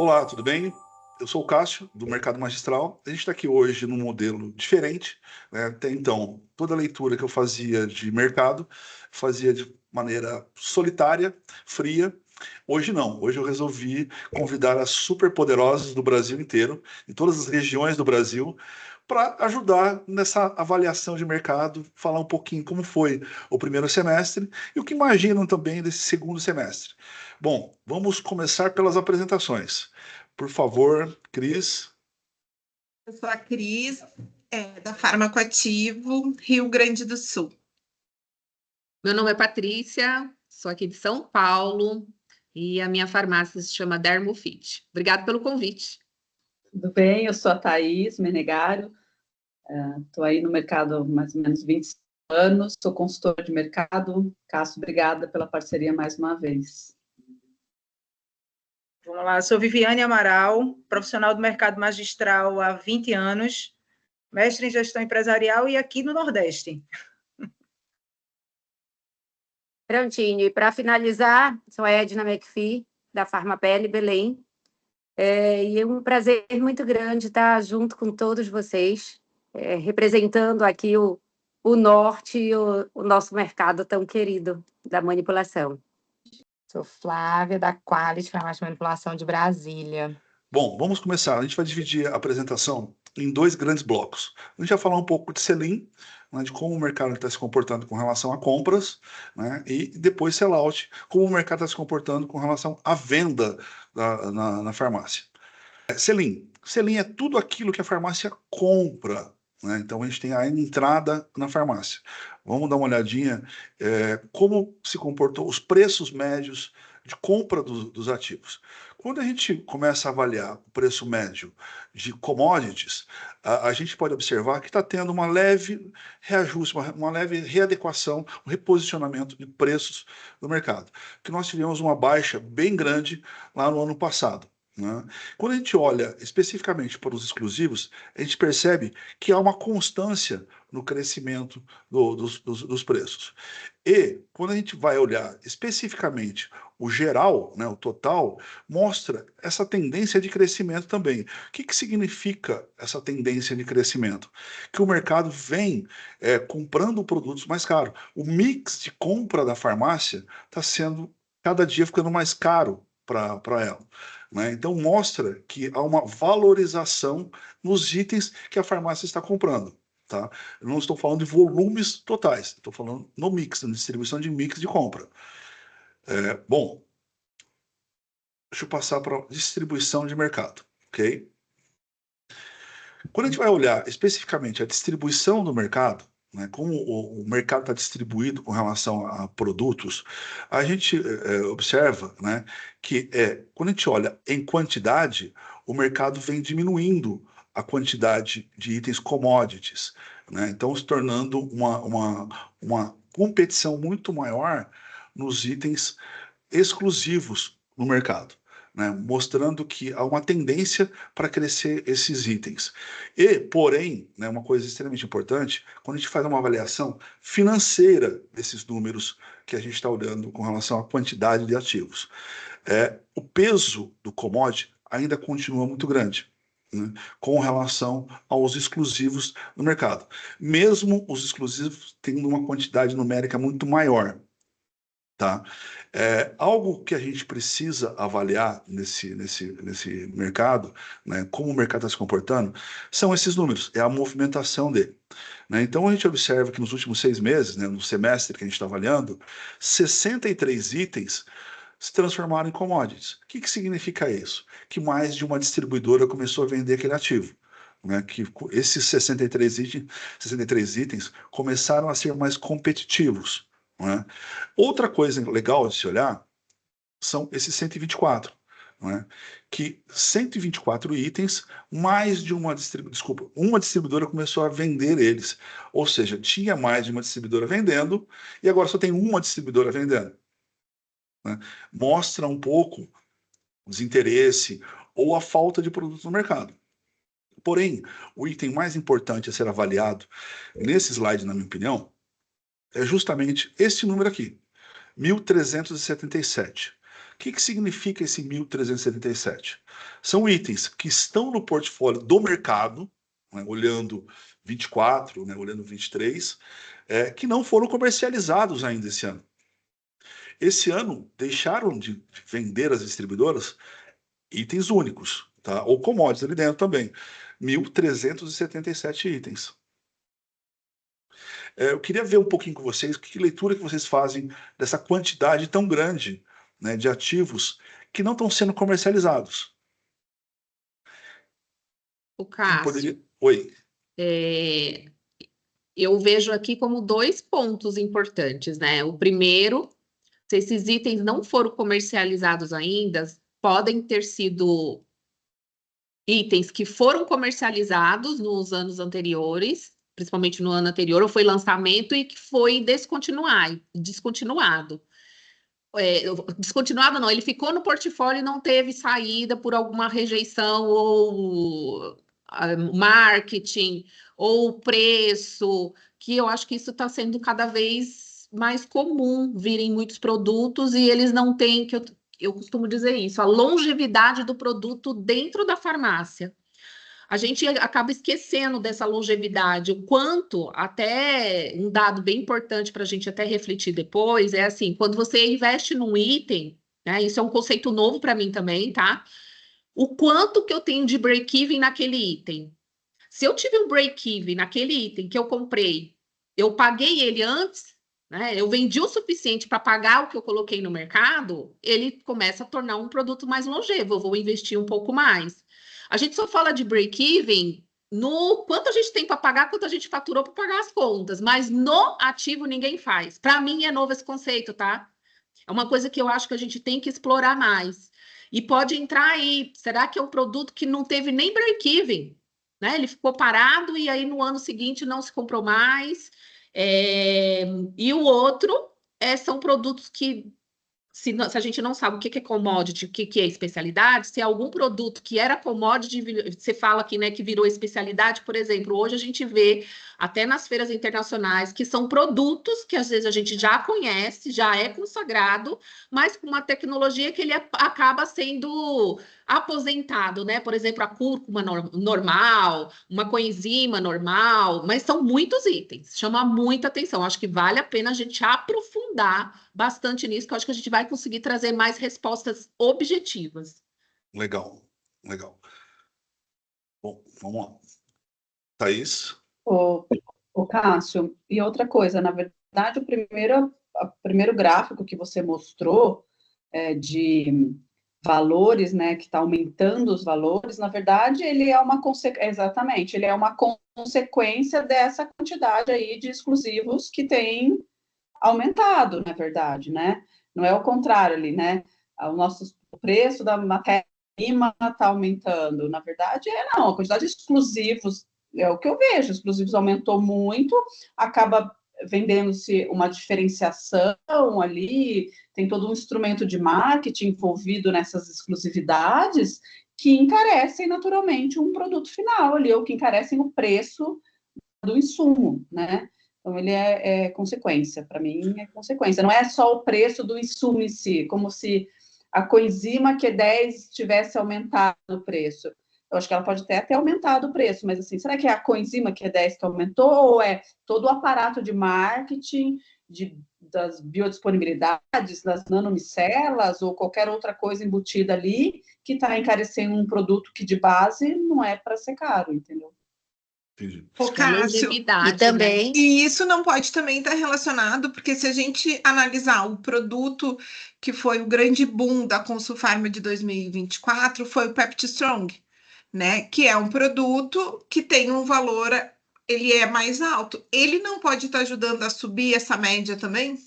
Olá, tudo bem? Eu sou o Cássio, do Mercado Magistral. A gente está aqui hoje num modelo diferente, né? Até então, toda a leitura que eu fazia de mercado, fazia de maneira solitária, fria. Hoje não. Hoje eu resolvi convidar as superpoderosas do Brasil inteiro, em todas as regiões do Brasil, para ajudar nessa avaliação de mercado, falar um pouquinho como foi o primeiro semestre e o que imaginam também desse segundo semestre. Bom, vamos começar pelas apresentações. Por favor, Cris. Eu sou a Cris, da Farmacoativo, Rio Grande do Sul. Meu nome é Patrícia, sou aqui de São Paulo e a minha farmácia se chama Dermofit. Obrigada pelo convite. Tudo bem, eu sou a Thaís Menegaro, estou aí no mercado há mais ou menos 25 anos, sou consultora de mercado. Cássio, obrigada pela parceria mais uma vez. Vamos lá, sou Viviane Amaral, profissional do mercado magistral há 20 anos, mestre em gestão empresarial e aqui no Nordeste. Prontinho, e para finalizar, sou a Edna McPhee, da Farmapele Belém, e é um prazer muito grande estar junto com todos vocês, representando aqui o Norte e o nosso mercado tão querido da manipulação. Sou Flávia, da Qualis, Farmácia de Manipulação de Brasília. Bom, vamos começar. A gente vai dividir a apresentação em dois grandes blocos. A gente vai falar um pouco de sell-in, né, de como o mercado está se comportando com relação a compras, né, e depois sell-out, como o mercado está se comportando com relação à venda na farmácia. Sell-in. Sell-in é tudo aquilo que a farmácia compra, né? Então, a gente tem a entrada na farmácia. Vamos dar uma olhadinha como se comportou os preços médios de compra dos ativos. Quando a gente começa a avaliar o preço médio de commodities, a gente pode observar que está tendo uma leve reajuste, uma leve readequação, um reposicionamento de preços no mercado. Que nós tivemos uma baixa bem grande lá no ano passado, né? Quando a gente olha especificamente para os exclusivos, a gente percebe que há uma constância no crescimento dos preços. E quando a gente vai olhar especificamente o geral, né, o total, mostra essa tendência de crescimento também. O que significa essa tendência de crescimento? Que o mercado vem comprando produtos mais caros. O mix de compra da farmácia está sendo cada dia ficando mais caro para ela, né? Então mostra que há uma valorização nos itens que a farmácia está comprando. Tá? Eu não estou falando de volumes totais, estou falando no mix, na distribuição de mix de compra. Bom, deixa eu passar para a distribuição de mercado, ok? Quando a gente vai olhar especificamente a distribuição do mercado, né, como o mercado está distribuído com relação a produtos, a gente observa, né, que quando a gente olha em quantidade, o mercado vem diminuindo a quantidade de itens commodities, né? Então se tornando uma competição muito maior nos itens exclusivos no mercado, né? Mostrando que há uma tendência para crescer esses itens. E, porém, né, uma coisa extremamente importante, quando a gente faz uma avaliação financeira desses números que a gente está olhando com relação à quantidade de ativos, o peso do commodity ainda continua muito grande, né, com relação aos exclusivos no mercado. Mesmo os exclusivos tendo uma quantidade numérica muito maior. Tá? Algo que a gente precisa avaliar nesse mercado, né, como o mercado está se comportando, são esses números, é a movimentação dele, né? Então a gente observa que nos últimos 6 meses, né, no semestre que a gente está avaliando, 63 itens se transformaram em commodities. O que significa isso? Que mais de uma distribuidora começou a vender aquele ativo, né? Que esses 63 itens começaram a ser mais competitivos, né? Outra coisa legal de se olhar são esses 124, né? Que 124 itens, mais de uma distribuidora começou a vender eles. Ou seja, tinha mais de uma distribuidora vendendo e agora só tem uma distribuidora vendendo, né? Mostra um pouco o desinteresse ou a falta de produtos no mercado. Porém, o item mais importante a ser avaliado nesse slide, na minha opinião, é justamente esse número aqui, 1.377. O que significa esse 1.377? São itens que estão no portfólio do mercado, né, olhando 24, né, olhando 23, que não foram comercializados ainda esse ano. Esse ano, deixaram de vender as distribuidoras itens únicos, tá? Ou commodities ali dentro também. 1.377 itens. Eu queria ver um pouquinho com vocês, que leitura que vocês fazem dessa quantidade tão grande, né, de ativos que não estão sendo comercializados. O Quem Cássio, poderia... Oi. eu vejo aqui como 2 pontos importantes, né? O primeiro, se esses itens não foram comercializados ainda, podem ter sido itens que foram comercializados nos anteriores, principalmente no ano anterior, ou foi lançamento e que foi descontinuado. Descontinuado não, ele ficou no portfólio e não teve saída por alguma rejeição ou marketing ou preço, que eu acho que isso está sendo cada vez mais comum virem muitos produtos e eles não têm, eu costumo dizer isso, a longevidade do produto dentro da farmácia. A gente acaba esquecendo dessa longevidade, o quanto, até um dado bem importante para a gente até refletir depois, é assim, quando você investe num item, né, isso é um conceito novo para mim também, tá? O quanto que eu tenho de break-even naquele item. Se eu tive um break-even naquele item que eu comprei, eu paguei ele antes, né, eu vendi o suficiente para pagar o que eu coloquei no mercado, ele começa a tornar um produto mais longevo, eu vou investir um pouco mais. A gente só fala de break-even no quanto a gente tem para pagar, quanto a gente faturou para pagar as contas, mas no ativo ninguém faz. Para mim é novo esse conceito, tá? É uma coisa que eu acho que a gente tem que explorar mais. E pode entrar aí, será que é um produto que não teve nem break-even? Né? Ele ficou parado e aí no ano seguinte não se comprou mais. E o outro são produtos que se a gente não sabe o que é commodity, o que é especialidade, se é algum produto que era commodity, você fala aqui, né, que virou especialidade, por exemplo, hoje a gente vê até nas feiras internacionais que são produtos que às vezes a gente já conhece, já é consagrado, mas com uma tecnologia que ele acaba sendo aposentado, né? Por exemplo, a cúrcuma normal, uma coenzima normal, mas são muitos itens, chama muita atenção. Acho que vale a pena a gente aprofundar bastante nisso, que eu acho que a gente vai conseguir trazer mais respostas objetivas. Legal, legal. Bom, vamos lá. Thaís? O Cássio, e outra coisa, na verdade, o primeiro gráfico que você mostrou de valores, né, que está aumentando os valores, na verdade, ele é uma exatamente, ele é uma consequência dessa quantidade aí de exclusivos que tem aumentado, na verdade, né? Não é o contrário ali, né? O preço da matéria-prima está aumentando. Na verdade, não. A quantidade de exclusivos é o que eu vejo. Exclusivos aumentou muito, acaba vendendo-se uma diferenciação ali, tem todo um instrumento de marketing envolvido nessas exclusividades que encarecem naturalmente um produto final ali, ou que encarecem o preço do insumo, né? Então, ele é consequência, para mim é consequência. Não é só o preço do insumo em si, como se a coenzima Q10 tivesse aumentado o preço. Eu acho que ela pode até ter aumentado o preço, mas assim, será que é a coenzima Q10 que aumentou ou é todo o aparato de marketing, das biodisponibilidades, das nanomicelas ou qualquer outra coisa embutida ali que está encarecendo um produto que de base não é para ser caro, entendeu? Ô, Cássio, E também, e isso não pode também estar relacionado, porque se a gente analisar o produto que foi o grande boom da Consulfarma de 2024, foi o Pepti Strong, né? Que é um produto que tem um valor, ele é mais alto. Ele não pode estar ajudando a subir essa média também?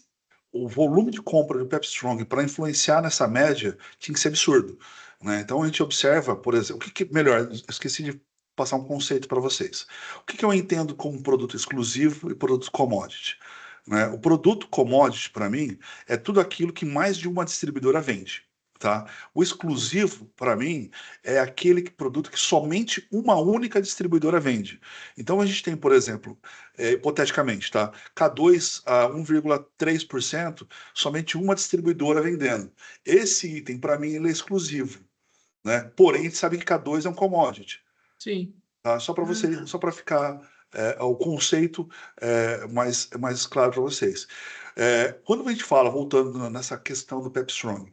O volume de compra do Pepsi Strong para influenciar nessa média tinha que ser absurdo, né? Então a gente observa, por exemplo, melhor, eu esqueci de passar um conceito para vocês. O que eu entendo como produto exclusivo e produto commodity? Né? O produto commodity, para mim, é tudo aquilo que mais de uma distribuidora vende. tá? O exclusivo, para mim, é aquele produto que somente uma única distribuidora vende. Então, a gente tem, por exemplo, hipoteticamente, tá? K2 a 1,3%, somente uma distribuidora vendendo. Esse item, para mim, ele é exclusivo, né? Porém, a gente sabe que K2 é um commodity. Sim. Tá? Só para ficar o conceito mais claro para vocês. Quando a gente fala, voltando nessa questão do Pepsi Strong,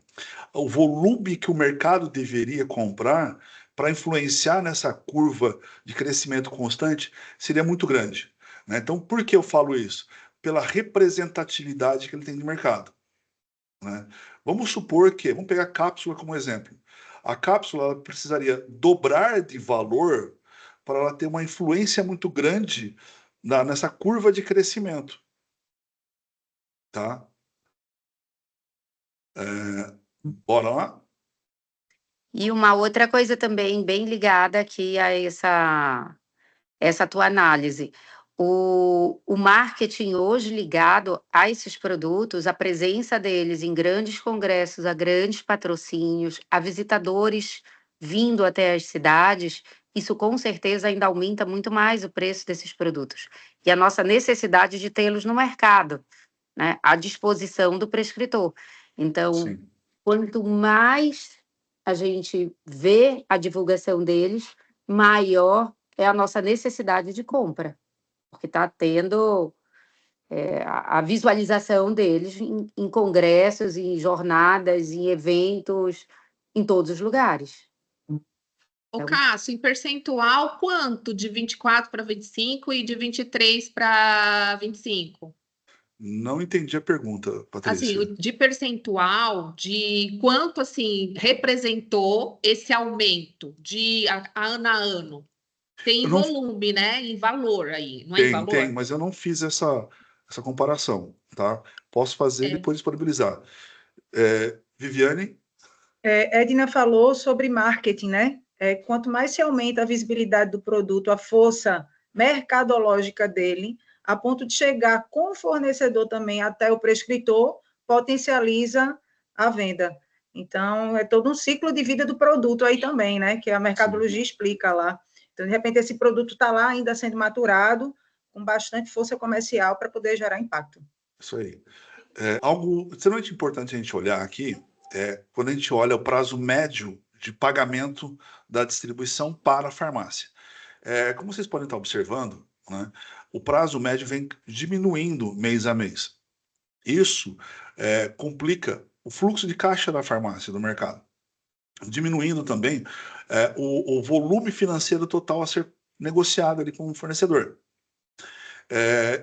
o volume que o mercado deveria comprar para influenciar nessa curva de crescimento constante seria muito grande, né? Então, por que eu falo isso? Pela representatividade que ele tem no mercado, né? Vamos supor que, vamos pegar a cápsula como exemplo. A cápsula ela precisaria dobrar de valor para ela ter uma influência muito grande nessa curva de crescimento, tá? Bora lá? E uma outra coisa também bem ligada aqui a essa tua análise. O marketing hoje ligado a esses produtos, a presença deles em grandes congressos, a grandes patrocínios, a visitadores vindo até as cidades, isso com certeza ainda aumenta muito mais o preço desses produtos. E a nossa necessidade de tê-los no mercado, né, à disposição do prescritor. Então, Sim. quanto mais a gente vê a divulgação deles, maior é a nossa necessidade de compra, porque está tendo a visualização deles em congressos, em jornadas, em eventos, em todos os lugares. Ô, Cássio, em percentual, quanto de 24 para 25 e de 23 para 25? Não entendi a pergunta, Patrícia. Assim, de percentual, de quanto, assim, representou esse aumento de a ano a ano? Tem Eu em não, volume, né? Em valor aí, não é em tem, valor? mas eu não fiz essa comparação, tá? Posso fazer e É. depois disponibilizar. Viviane? Edna falou sobre marketing, né? Quanto mais se aumenta a visibilidade do produto, a força mercadológica dele, a ponto de chegar com o fornecedor também até o prescritor, potencializa a venda. Então, é todo um ciclo de vida do produto aí também, né? Que a mercadologia explica lá. Então, de repente, esse produto está lá ainda sendo maturado, com bastante força comercial para poder gerar impacto. Isso aí. Algo extremamente importante a gente olhar aqui quando a gente olha o prazo médio de pagamento da distribuição para a farmácia. Como vocês podem estar observando, né, o prazo médio vem diminuindo mês a mês. Isso complica o fluxo de caixa da farmácia, do mercado. Diminuindo também o volume financeiro total a ser negociado ali com o fornecedor.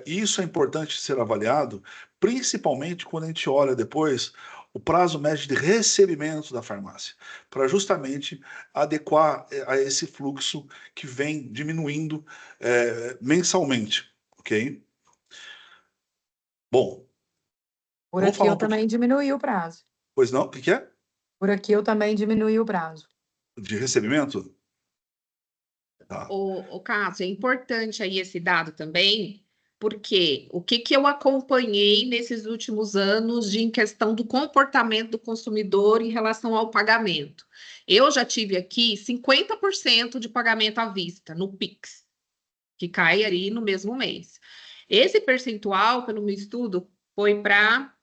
Isso é importante ser avaliado, principalmente quando a gente olha depois o prazo médio de recebimento da farmácia, para justamente adequar a esse fluxo que vem diminuindo mensalmente, ok? Bom, Por vamos aqui falar eu um pouquinho. também diminuí o prazo. Pois não? O que é? Por aqui eu também diminuí o prazo. De recebimento? Tá. O Cássio, é importante aí esse dado também, porque o que eu acompanhei nesses últimos anos em questão do comportamento do consumidor em relação ao pagamento. Eu já tive aqui 50% de pagamento à vista no Pix, que cai ali no mesmo mês. Esse percentual, pelo meu estudo, foi para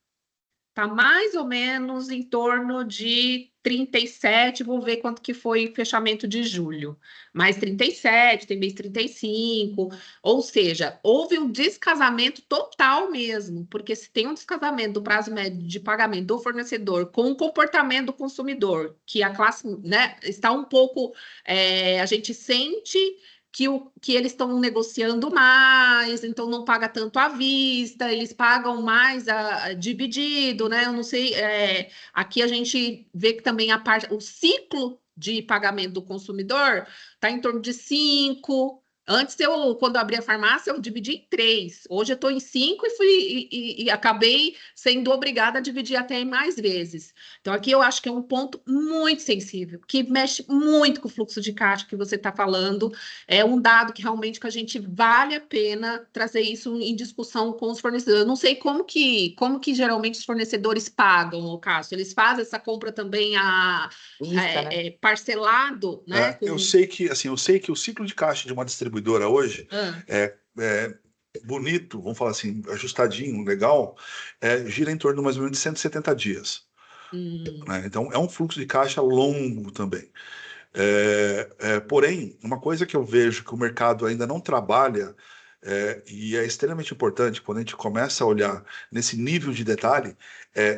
tá mais ou menos em torno de 37, vou ver quanto que foi o fechamento de julho. Mais 37, tem mês 35, ou seja, houve um descasamento total mesmo, porque se tem um descasamento do prazo médio de pagamento do fornecedor com o comportamento do consumidor, que a classe, né, está um pouco, a gente sente que eles estão negociando mais, então não paga tanto à vista, eles pagam mais dividido, né? Eu não sei. Aqui a gente vê que também o ciclo de pagamento do consumidor está em torno de 5, Antes, quando eu abri a farmácia, eu dividi em 3. Hoje eu estou em 5 e acabei sendo obrigada a dividir até em mais vezes. Então, aqui eu acho que é um ponto muito sensível, que mexe muito com o fluxo de caixa que você está falando. É um dado que realmente que a gente vale a pena trazer isso em discussão com os fornecedores. Eu não sei como que geralmente os fornecedores pagam, Cássio. Eles fazem essa compra também Vista, né? parcelado, né? Eu sei que o ciclo de caixa de uma distribuidora hoje Ah, é bonito, vamos falar assim, ajustadinho, legal, gira em torno de mais ou menos de 170 dias. Né? Então, é um fluxo de caixa longo também. Porém, uma coisa que eu vejo que o mercado ainda não trabalha, e é extremamente importante quando a gente começa a olhar nesse nível de detalhe,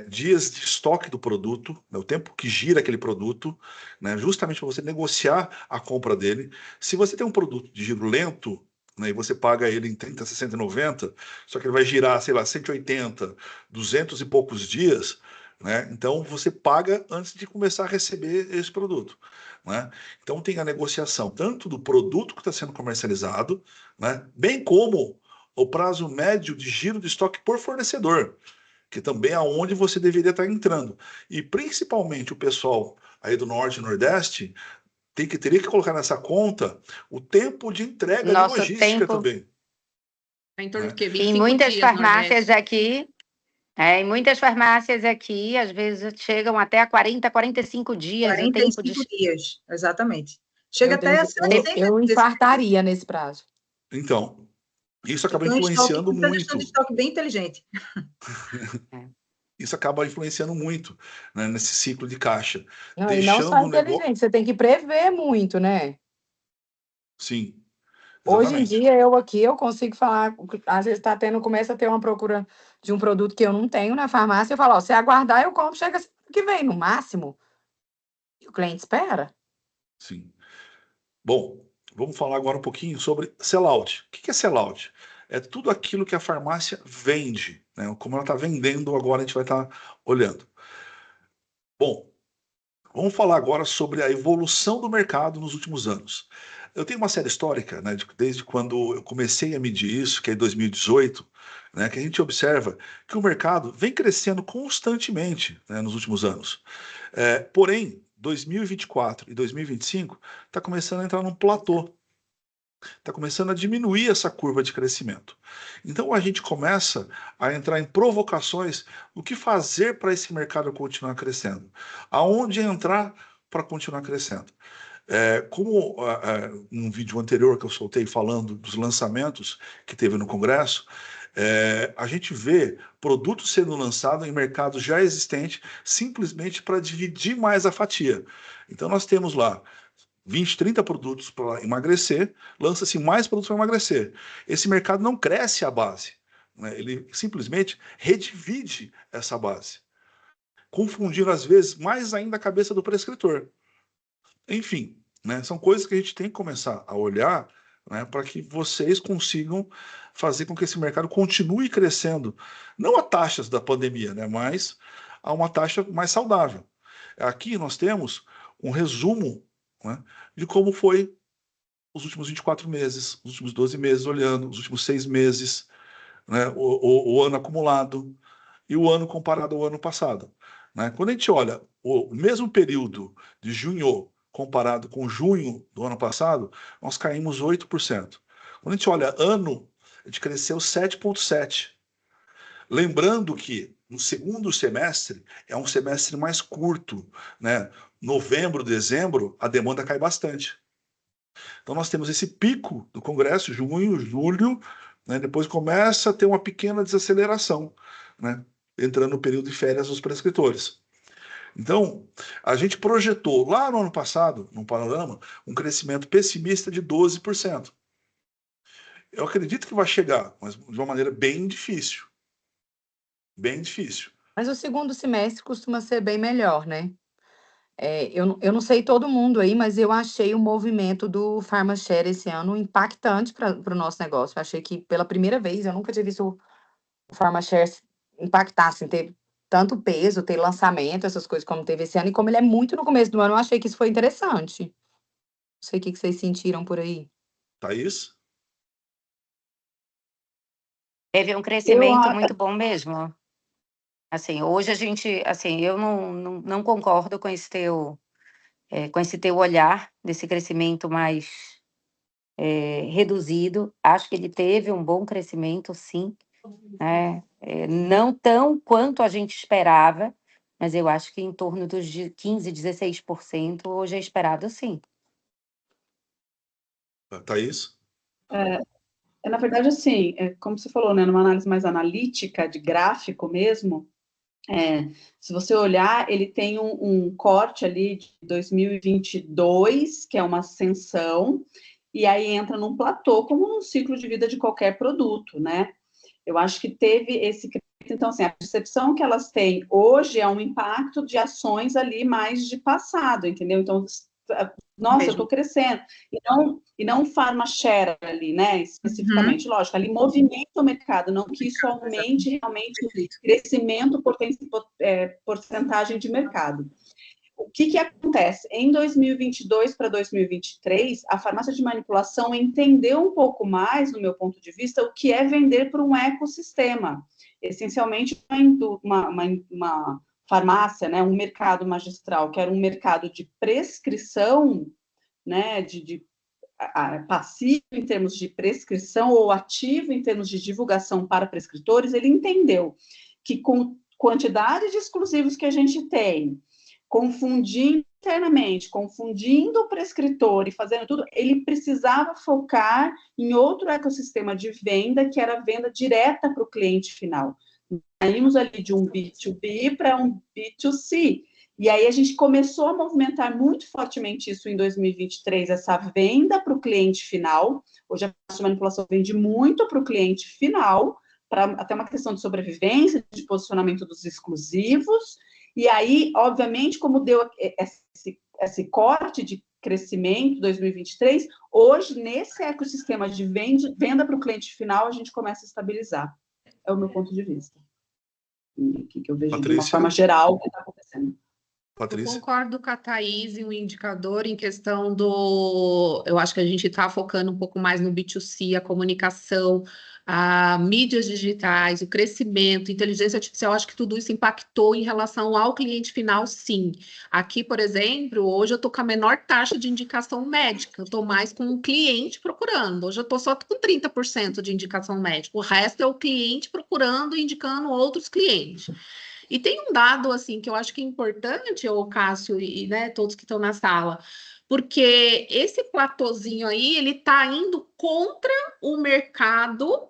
dias de estoque do produto, né, o tempo que gira aquele produto, né, justamente para você negociar a compra dele. Se você tem um produto de giro lento, né, e você paga ele em 30, 60, 90, só que ele vai girar, sei lá, 180, 200 e poucos dias, né, então você paga antes de começar a receber esse produto. Né? Então tem a negociação tanto do produto que está sendo comercializado, né, bem como o prazo médio de giro de estoque por fornecedor, que também é onde você deveria estar entrando. E principalmente o pessoal aí do Norte e Nordeste teria que colocar nessa conta o tempo de entrega de Nosso logística tempo. também. tá em torno de Né? quê? Em 25 muitas dias, farmácias Nordeste. aqui, em muitas farmácias aqui, às vezes chegam até a 40, 45 dias o tempo de... 45 dias, exatamente. Chega Meu até a Deus, 60 eu dias. infartaria nesse prazo. Então, isso Eu acaba tenho um estoque, influenciando uma gestão de muito. estoque bem inteligente. Isso acaba influenciando muito, né, nesse ciclo de caixa, Não, e não só deixando o negócio. inteligente, você tem que prever muito, né? Sim, Hoje em exatamente. dia, eu consigo falar, às vezes começa a ter uma procura de um produto que eu não tenho na farmácia, eu falo, ó, se aguardar, eu compro, chega semana que vem, no máximo. E o cliente espera. Sim. Bom, vamos falar agora um pouquinho sobre sellout. O que é sellout? É tudo aquilo que a farmácia vende, né? Como ela está vendendo agora, a gente vai estar olhando. Bom, vamos falar agora sobre a evolução do mercado nos últimos anos. Eu tenho uma série histórica, né, desde quando eu comecei a medir isso, que é em 2018, né, que a gente observa que o mercado vem crescendo constantemente, né, nos últimos anos. Porém, 2024 e 2025 está começando a entrar num platô. Está começando a diminuir essa curva de crescimento. Então a gente começa a entrar em provocações do que fazer para esse mercado continuar crescendo, aonde entrar para continuar crescendo. Como um vídeo anterior que eu soltei falando dos lançamentos que teve no Congresso, a gente vê produtos sendo lançados em mercados já existentes simplesmente para dividir mais a fatia. Então nós temos lá 20, 30 produtos para emagrecer, lança-se mais produtos para emagrecer. Esse mercado não cresce a base, né? Ele simplesmente redivide essa base, confundindo às vezes mais ainda a cabeça do prescritor. Enfim, né? São coisas que a gente tem que começar a olhar, né, para que vocês consigam fazer com que esse mercado continue crescendo, não a taxas da pandemia, né, mas a uma taxa mais saudável. Aqui nós temos um resumo, né, de como foi os últimos 24 meses, os últimos 12 meses olhando, os últimos 6 meses, né, o ano acumulado e o ano comparado ao ano passado. Né? Quando a gente olha o mesmo período de junho comparado com junho do ano passado, nós caímos 8%. Quando a gente olha ano, a gente cresceu 7,7%. Lembrando que no segundo semestre é um semestre mais curto, né? Novembro, dezembro, a demanda cai bastante. Então nós temos esse pico do Congresso, junho, julho, né? Depois começa a ter uma pequena desaceleração, né? Entrando no período de férias dos prescritores. Então, a gente projetou lá no ano passado, num panorama, um crescimento pessimista de 12%. Eu acredito que vai chegar, mas de uma maneira bem difícil. Bem difícil. Mas o segundo semestre costuma ser bem melhor, né? Eu não sei todo mundo aí, mas eu achei o movimento do PharmaShare esse ano impactante para o nosso negócio. Eu achei que pela primeira vez, eu nunca tinha visto o PharmaShare impactar, assim, ter tanto peso, ter lançamento, essas coisas como teve esse ano, e como ele é muito no começo do ano, eu achei que isso foi interessante. Não sei o que vocês sentiram por aí. Thaís? Teve um crescimento muito bom mesmo. Assim, hoje a gente, assim, eu não concordo com esse teu olhar desse crescimento mais reduzido. Acho que ele teve um bom crescimento, sim, né? Não tão quanto a gente esperava, mas eu acho que em torno dos 15%, 16% hoje é esperado, sim. Thaís? Na verdade, assim, como você falou, né, numa análise mais analítica, de gráfico mesmo, se você olhar, ele tem um corte ali de 2022, que é uma ascensão, e aí entra num platô, como num ciclo de vida de qualquer produto, né? Eu acho que teve esse crescimento. Então, assim, a percepção que elas têm hoje é um impacto de ações ali mais de passado, entendeu? Então, nossa, eu estou crescendo. E não pharma share ali, né? Especificamente, lógico, ali movimenta o mercado, não que isso aumente realmente o crescimento, porcentagem de mercado. O que acontece? Em 2022 para 2023, a farmácia de manipulação entendeu um pouco mais, no meu ponto de vista, o que é vender para um ecossistema. Essencialmente, uma farmácia, né, um mercado magistral, que era um mercado de prescrição, né, de passivo em termos de prescrição ou ativo em termos de divulgação para prescritores, ele entendeu que com quantidade de exclusivos que a gente tem, confundindo internamente, confundindo o prescritor e fazendo tudo, ele precisava focar em outro ecossistema de venda, que era a venda direta para o cliente final. Saímos ali de um B2B para um B2C. E aí a gente começou a movimentar muito fortemente isso em 2023, essa venda para o cliente final. Hoje a manipulação vende muito para o cliente final, para até uma questão de sobrevivência, de posicionamento dos exclusivos. E aí, obviamente, como deu esse corte de crescimento em 2023, hoje, nesse ecossistema de venda para o cliente final, a gente começa a estabilizar. É o meu ponto de vista. Que eu vejo de uma forma geral o que está acontecendo. Eu concordo com a Thaís em um indicador em questão do... Eu acho que a gente está focando um pouco mais no B2C, a comunicação, a mídias digitais, o crescimento, inteligência artificial. Acho que tudo isso impactou em relação ao cliente final, sim. Aqui, por exemplo, hoje eu estou com a menor taxa de indicação médica. Eu estou mais com o cliente procurando. Hoje eu estou só com 30% de indicação médica. O resto é o cliente procurando e indicando outros clientes. E tem um dado, assim, que eu acho que é importante, o Cássio e né, todos que estão na sala, porque esse platôzinho aí, ele está indo contra o mercado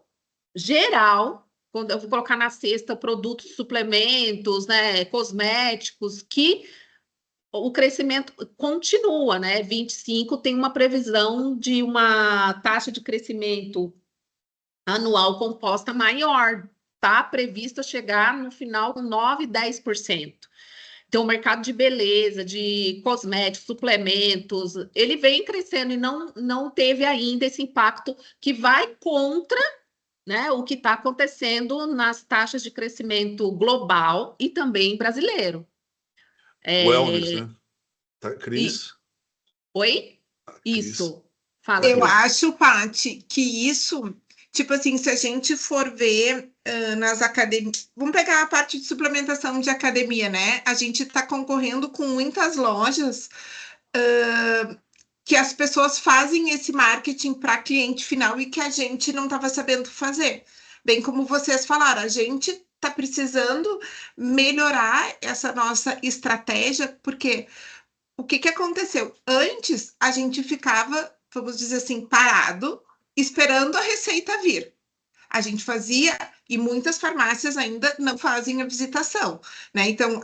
geral, quando eu vou colocar na cesta produtos, suplementos, né, cosméticos, que o crescimento continua, né? 25 tem uma previsão de uma taxa de crescimento anual composta maior. Está previsto chegar no final com 9%, 10%. Então, o mercado de beleza, de cosméticos, suplementos, ele vem crescendo e não teve ainda esse impacto que vai contra, né, o que está acontecendo nas taxas de crescimento global e também brasileiro. Wellness, né? Cris? Oi? Cris. Isso. Fala. Eu acho, Paty, que isso... Tipo assim, se a gente for ver nas academias... Vamos pegar a parte de suplementação de academia, né? A gente está concorrendo com muitas lojas que as pessoas fazem esse marketing para cliente final e que a gente não estava sabendo fazer. Bem como vocês falaram, a gente está precisando melhorar essa nossa estratégia, porque o que aconteceu? Antes, a gente ficava, vamos dizer assim, parado, esperando a receita vir. A gente fazia, e muitas farmácias ainda não fazem a visitação, né? Então,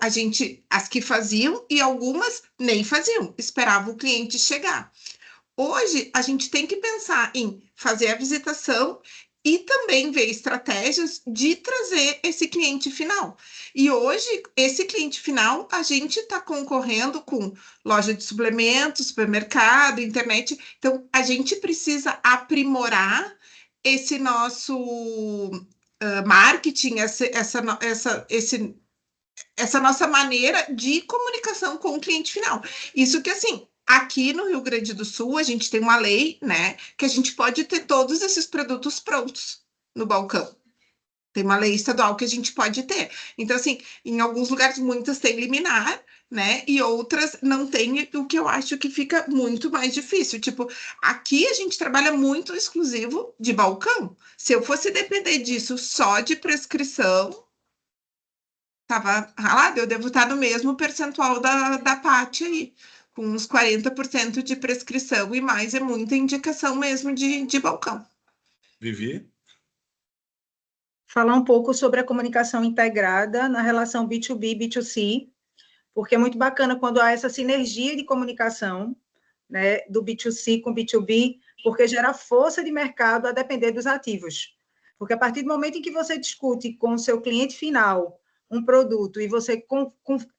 as que faziam e algumas nem faziam, esperavam o cliente chegar. Hoje, a gente tem que pensar em fazer a visitação e também ver estratégias de trazer esse cliente final. E hoje, esse cliente final, a gente está concorrendo com loja de suplementos, supermercado, internet. Então, a gente precisa aprimorar esse nosso marketing, essa nossa maneira de comunicação com o cliente final. Isso que, assim, aqui no Rio Grande do Sul, a gente tem uma lei, né, que a gente pode ter todos esses produtos prontos no balcão. Tem uma lei estadual que a gente pode ter. Então, assim, em alguns lugares, muitas têm liminar, né? E outras não têm, o que eu acho que fica muito mais difícil. Tipo, aqui a gente trabalha muito exclusivo de balcão. Se eu fosse depender disso só de prescrição, tava ralado, eu devo estar no mesmo percentual da Paty aí, com uns 40% de prescrição e mais é muita indicação mesmo de balcão. Vivi? Falar um pouco sobre a comunicação integrada na relação B2B e B2C, porque é muito bacana quando há essa sinergia de comunicação, né, do B2C com B2B, porque gera força de mercado a depender dos ativos. Porque a partir do momento em que você discute com o seu cliente final um produto e você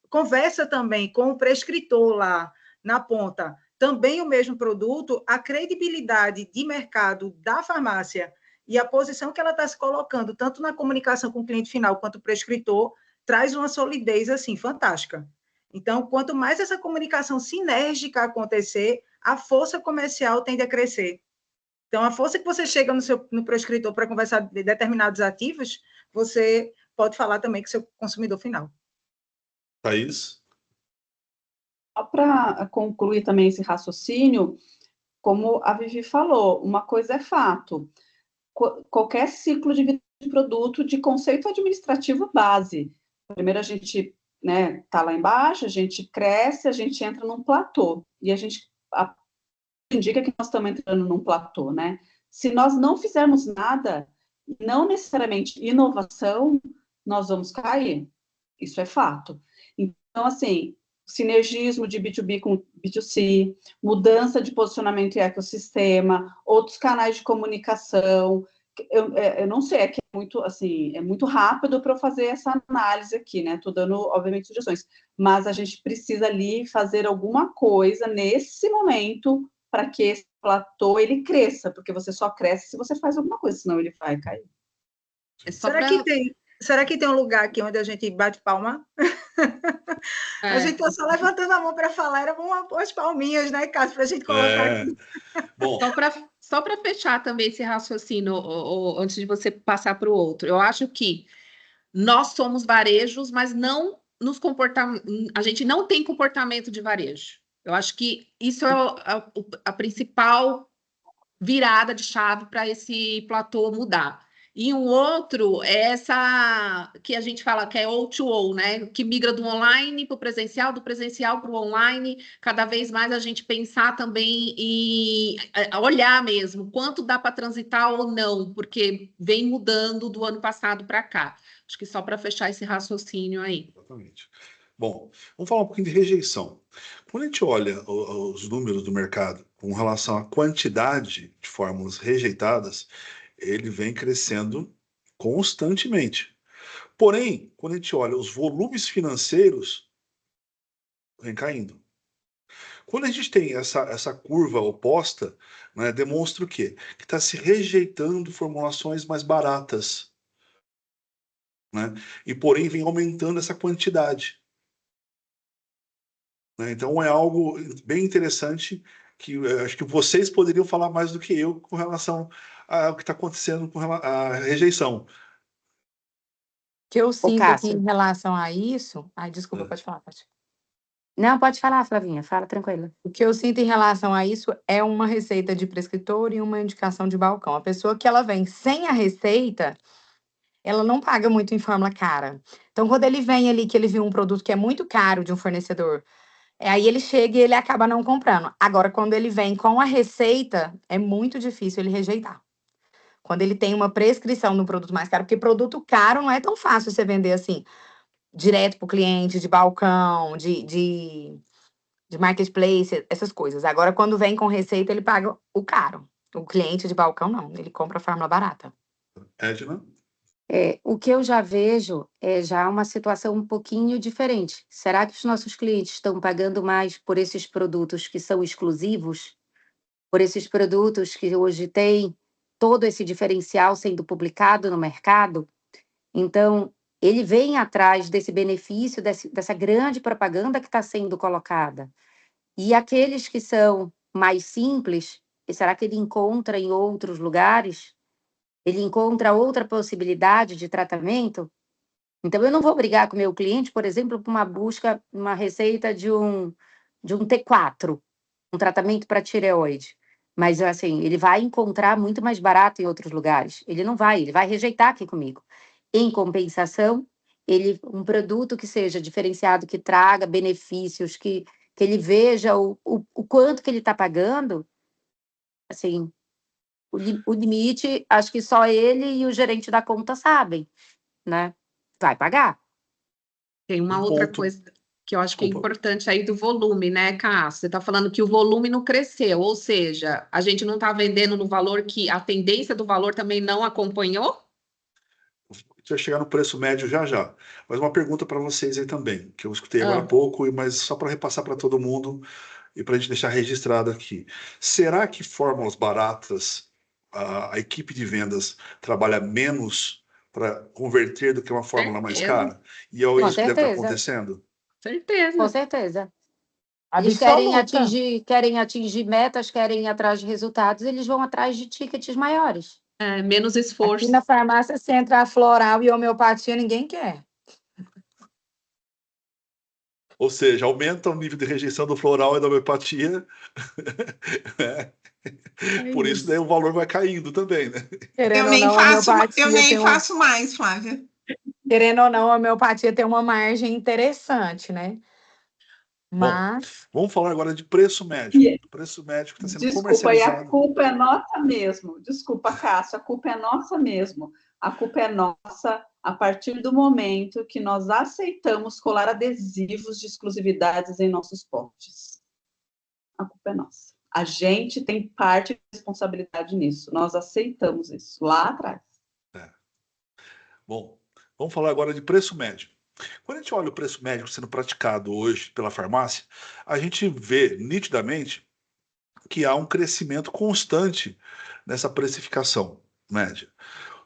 conversa também com o prescritor lá na ponta, também o mesmo produto, a credibilidade de mercado da farmácia e a posição que ela está se colocando, tanto na comunicação com o cliente final quanto o prescritor, traz uma solidez, assim, fantástica. Então, quanto mais essa comunicação sinérgica acontecer, a força comercial tende a crescer. Então, a força que você chega no prescritor para conversar de determinados ativos, você pode falar também com o seu consumidor final. Thaís? Só para concluir também esse raciocínio, como a Vivi falou, uma coisa é fato, qualquer ciclo de vida de produto de conceito administrativo base. Primeiro a gente, né, tá lá embaixo, a gente cresce, a gente entra num platô, e a gente indica que nós estamos entrando num platô, né? Se nós não fizermos nada, não necessariamente inovação, nós vamos cair. Isso é fato. Então, assim, sinergismo de B2B com B2C, mudança de posicionamento em ecossistema, outros canais de comunicação. Eu não sei, é que é muito, assim, é muito rápido para eu fazer essa análise aqui, né? Estou dando, obviamente, sugestões, mas a gente precisa ali fazer alguma coisa nesse momento para que esse platô ele cresça, porque você só cresce se você faz alguma coisa, senão ele vai cair. Será que tem um lugar aqui onde a gente bate palma? A gente está só levantando a mão para falar, era umas palminhas, né, Cássio, para a gente colocar aqui. Bom, Só para fechar também esse raciocínio, antes de você passar para o outro, eu acho que nós somos varejos, mas não nos comportamos, a gente não tem comportamento de varejo. Eu acho que isso é a principal virada de chave para esse platô mudar. E um outro é essa que a gente fala que é O2O, né? Que migra do online para o presencial, do presencial para o online. Cada vez mais a gente pensar também em olhar mesmo quanto dá para transitar ou não, porque vem mudando do ano passado para cá. Acho que só para fechar esse raciocínio aí. exatamente. Bom, vamos falar um pouquinho de rejeição. Quando a gente olha os números do mercado com relação à quantidade de fórmulas rejeitadas, ele vem crescendo constantemente. Porém, quando a gente olha os volumes financeiros, vem caindo. Quando a gente tem essa curva oposta, né, demonstra o quê? Que está se rejeitando formulações mais baratas, né? E porém vem aumentando essa quantidade. Né? Então é algo bem interessante que acho que vocês poderiam falar mais do que eu com relação ao que está acontecendo com a rejeição. O que eu sinto aqui Cássio. em relação a isso... Ai, desculpa, pode falar, Paty. Não, pode falar, Flavinha, fala tranquila. O que eu sinto em relação a isso é uma receita de prescritor e uma indicação de balcão. A pessoa que ela vem sem a receita, ela não paga muito em fórmula cara. Então, quando ele vem ali, que ele viu um produto que é muito caro de um fornecedor, aí ele chega e ele acaba não comprando. Agora, quando ele vem com a receita, é muito difícil ele rejeitar. Quando ele tem uma prescrição no produto mais caro, porque produto caro não é tão fácil você vender assim, direto para o cliente, de balcão, de marketplace, essas coisas. Agora, quando vem com receita, ele paga o caro. O cliente de balcão, não. Ele compra a fórmula barata. Edna? O que eu já vejo é já uma situação um pouquinho diferente. Será que os nossos clientes estão pagando mais por esses produtos que são exclusivos? Por esses produtos que hoje têm todo esse diferencial sendo publicado no mercado? Então, ele vem atrás desse benefício, dessa grande propaganda que está sendo colocada. E aqueles que são mais simples, será que ele encontra em outros lugares? ele encontra outra possibilidade de tratamento. Então, eu não vou brigar com o meu cliente, por exemplo, por uma busca, uma receita de um T4, um tratamento para tireoide. Mas, assim, ele vai encontrar muito mais barato em outros lugares. Ele vai rejeitar aqui comigo. Em compensação, um produto que seja diferenciado, que traga benefícios, que ele veja o quanto que ele está pagando, assim, o limite, acho que só ele e o gerente da conta sabem, né? Vai pagar. Tem uma Um outra ponto. coisa que eu acho que é Desculpa. importante aí do volume, né, Cássio? Você está falando que o volume não cresceu, ou seja, a gente não está vendendo no valor que a tendência do valor também não acompanhou? A gente vai chegar no preço médio já já. Mas uma pergunta para vocês aí também, que eu escutei agora há Ah. pouco, mas só para repassar para todo mundo e para a gente deixar registrado aqui. Será que fórmulas baratas, a equipe de vendas trabalha menos para converter do que uma fórmula mais Certeza. cara? E é Com isso que deve estar certeza. acontecendo? Com Certeza. certeza. Eles Absoluta. querem atingir metas, querem ir atrás de resultados, eles vão atrás de tickets maiores. É, menos Aqui esforço. na farmácia, se entrar floral e homeopatia, ninguém quer. Ou seja, aumenta o nível de rejeição do floral e da homeopatia. né? Por isso, daí o valor vai caindo também, né? Querendo Eu ou nem não, a faço, homeopatia eu nem tem faço mais, Flávia. Querendo ou não, a homeopatia tem uma margem interessante, né? Bom, Mas vamos falar agora de preço médio. Preço médio que está sendo Desculpa, e a comercializado. culpa é nossa mesmo. Desculpa, Cássio, a culpa é nossa mesmo. A culpa é nossa a partir do momento que nós aceitamos colar adesivos de exclusividades em nossos potes. A culpa é nossa. A gente tem parte de responsabilidade nisso. Nós aceitamos isso lá atrás. Bom, vamos falar agora de preço médio. Quando a gente olha o preço médio sendo praticado hoje pela farmácia, a gente vê nitidamente que há um crescimento constante nessa precificação média.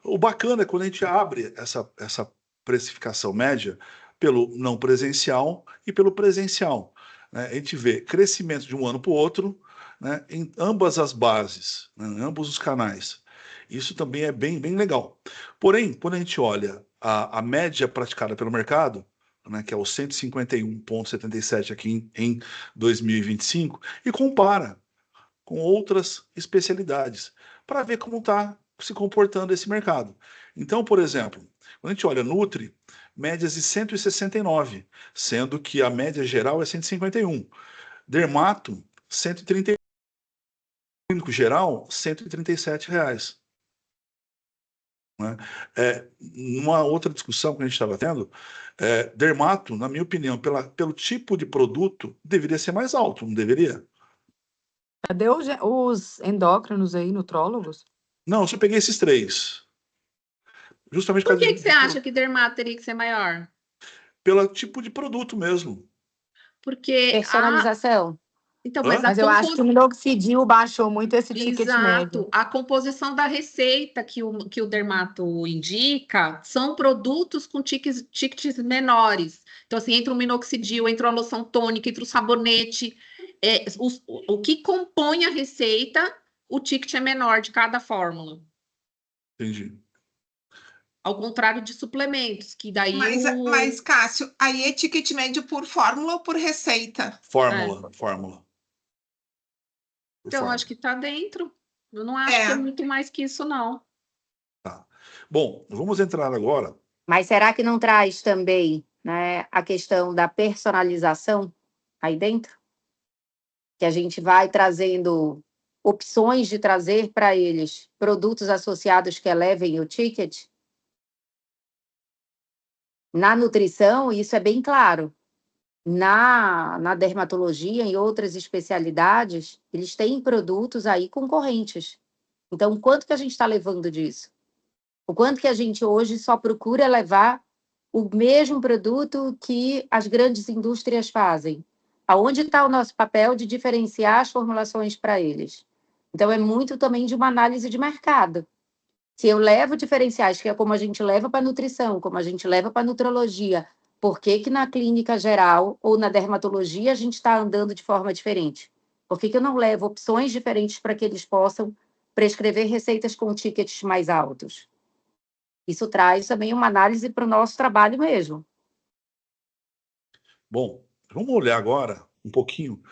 O bacana é quando a gente abre essa precificação média pelo não presencial e pelo presencial. Né? A gente vê crescimento de um ano para o outro, né, em ambas as bases, né, em ambos os canais. Isso também é bem, bem legal. Porém, quando a gente olha a média praticada pelo mercado, né, que é o 151,77 aqui em 2025, e compara com outras especialidades, para ver como está se comportando esse mercado. Então, por exemplo, quando a gente olha Nutri, médias de 169, sendo que a média geral é 151. Dermato, 131. Clínico geral, R$ 137. Né? Numa outra discussão que a gente estava tendo, dermato, na minha opinião, pelo tipo de produto, deveria ser mais alto, não deveria? cadê os endócrinos aí, nutrólogos? Não, eu só peguei esses três. Justamente por Por causa que você acha que dermato teria que ser maior? pelo tipo de produto mesmo. Porque Personalização. Então, Hã? mas Mas eu acho que o minoxidil baixou muito esse ticket médio. Exato. A composição da receita que o dermato indica são produtos com tickets menores. Então, assim, entra o minoxidil, entra a loção tônica, entra o sabonete. O que compõe a receita, o ticket é menor de cada fórmula. Entendi. Ao contrário de suplementos, que daí Mas, Cássio, aí é ticket médio por fórmula ou por receita? Fórmula. Então, acho que está dentro. Eu não acho que é muito mais que isso, não. Tá. Bom, vamos entrar agora. Mas será que não traz também, né, a questão da personalização aí dentro? Que a gente vai trazendo opções de trazer para eles produtos associados que elevem o ticket? Na nutrição, isso é bem claro. Na dermatologia, em outras especialidades, eles têm produtos aí concorrentes. Então, o quanto que a gente está levando disso? O quanto que a gente hoje só procura levar o mesmo produto que as grandes indústrias fazem? Aonde está o nosso papel de diferenciar as formulações para eles? Então, é muito também de uma análise de mercado. Se eu levo diferenciais, que é como a gente leva para a nutrição, como a gente leva para a nutrologia, por que que na clínica geral ou na dermatologia a gente está andando de forma diferente? Por que que eu não levo opções diferentes para que eles possam prescrever receitas com tickets mais altos. Isso traz também uma análise para o nosso trabalho mesmo. Bom, vamos olhar agora um pouquinho,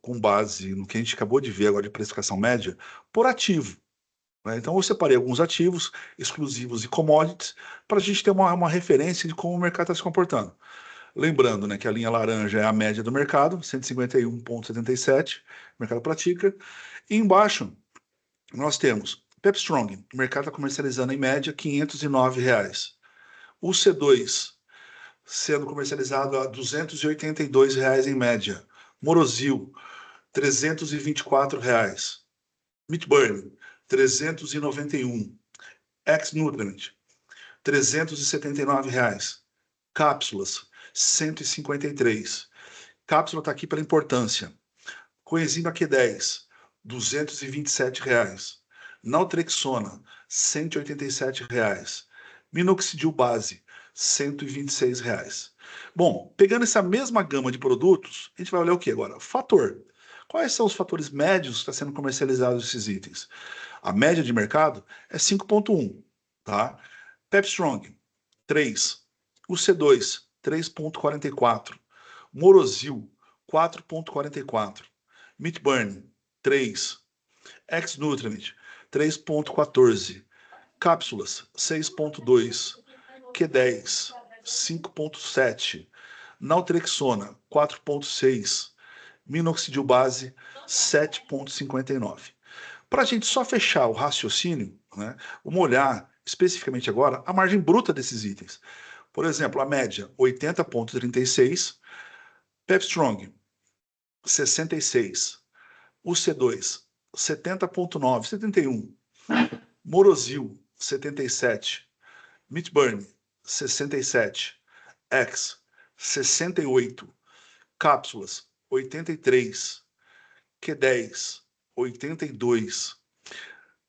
com base no que a gente acabou de ver agora de precificação média, por ativo, né? Então, eu separei alguns ativos exclusivos e commodities para a gente ter uma referência de como o mercado está se comportando. Lembrando, né, que a linha laranja é a média do mercado, 151,77, o mercado pratica. E embaixo, nós temos Pepstrong, o mercado está comercializando em média R$ 509. O C2 sendo comercializado a R$ 282 em média. Morozil, R$ 324. Midburn, 391. Ex-Nutrient, R$ 379. Cápsulas, 153. Cápsula está aqui pela importância. Coenzima Q10, R$ 227. Naltrexona, R$ 187. Minoxidil base, R$ 126. Bom, pegando essa mesma gama de produtos, a gente vai olhar o que agora? Fator. Quais são os fatores médios que estão sendo comercializados esses itens? A média de mercado é 5,1, tá? Pepstrong, 3. O C2, 3,44. Morozil, 4,44. Midburn, 3. Ex-Nutrient, 3,14. Cápsulas, 6,2. Q10, 5,7. Naltrexona, 4,6. Minoxidil base, 7,59. Para a gente só fechar o raciocínio, né, vamos olhar especificamente agora a margem bruta desses itens. Por exemplo, a média, 80,36. Pepstrong, 66. O C2, 70,9, 71. Morozil, 77. Midburn, 67. X, 68. Cápsulas, 83. Q10, 82.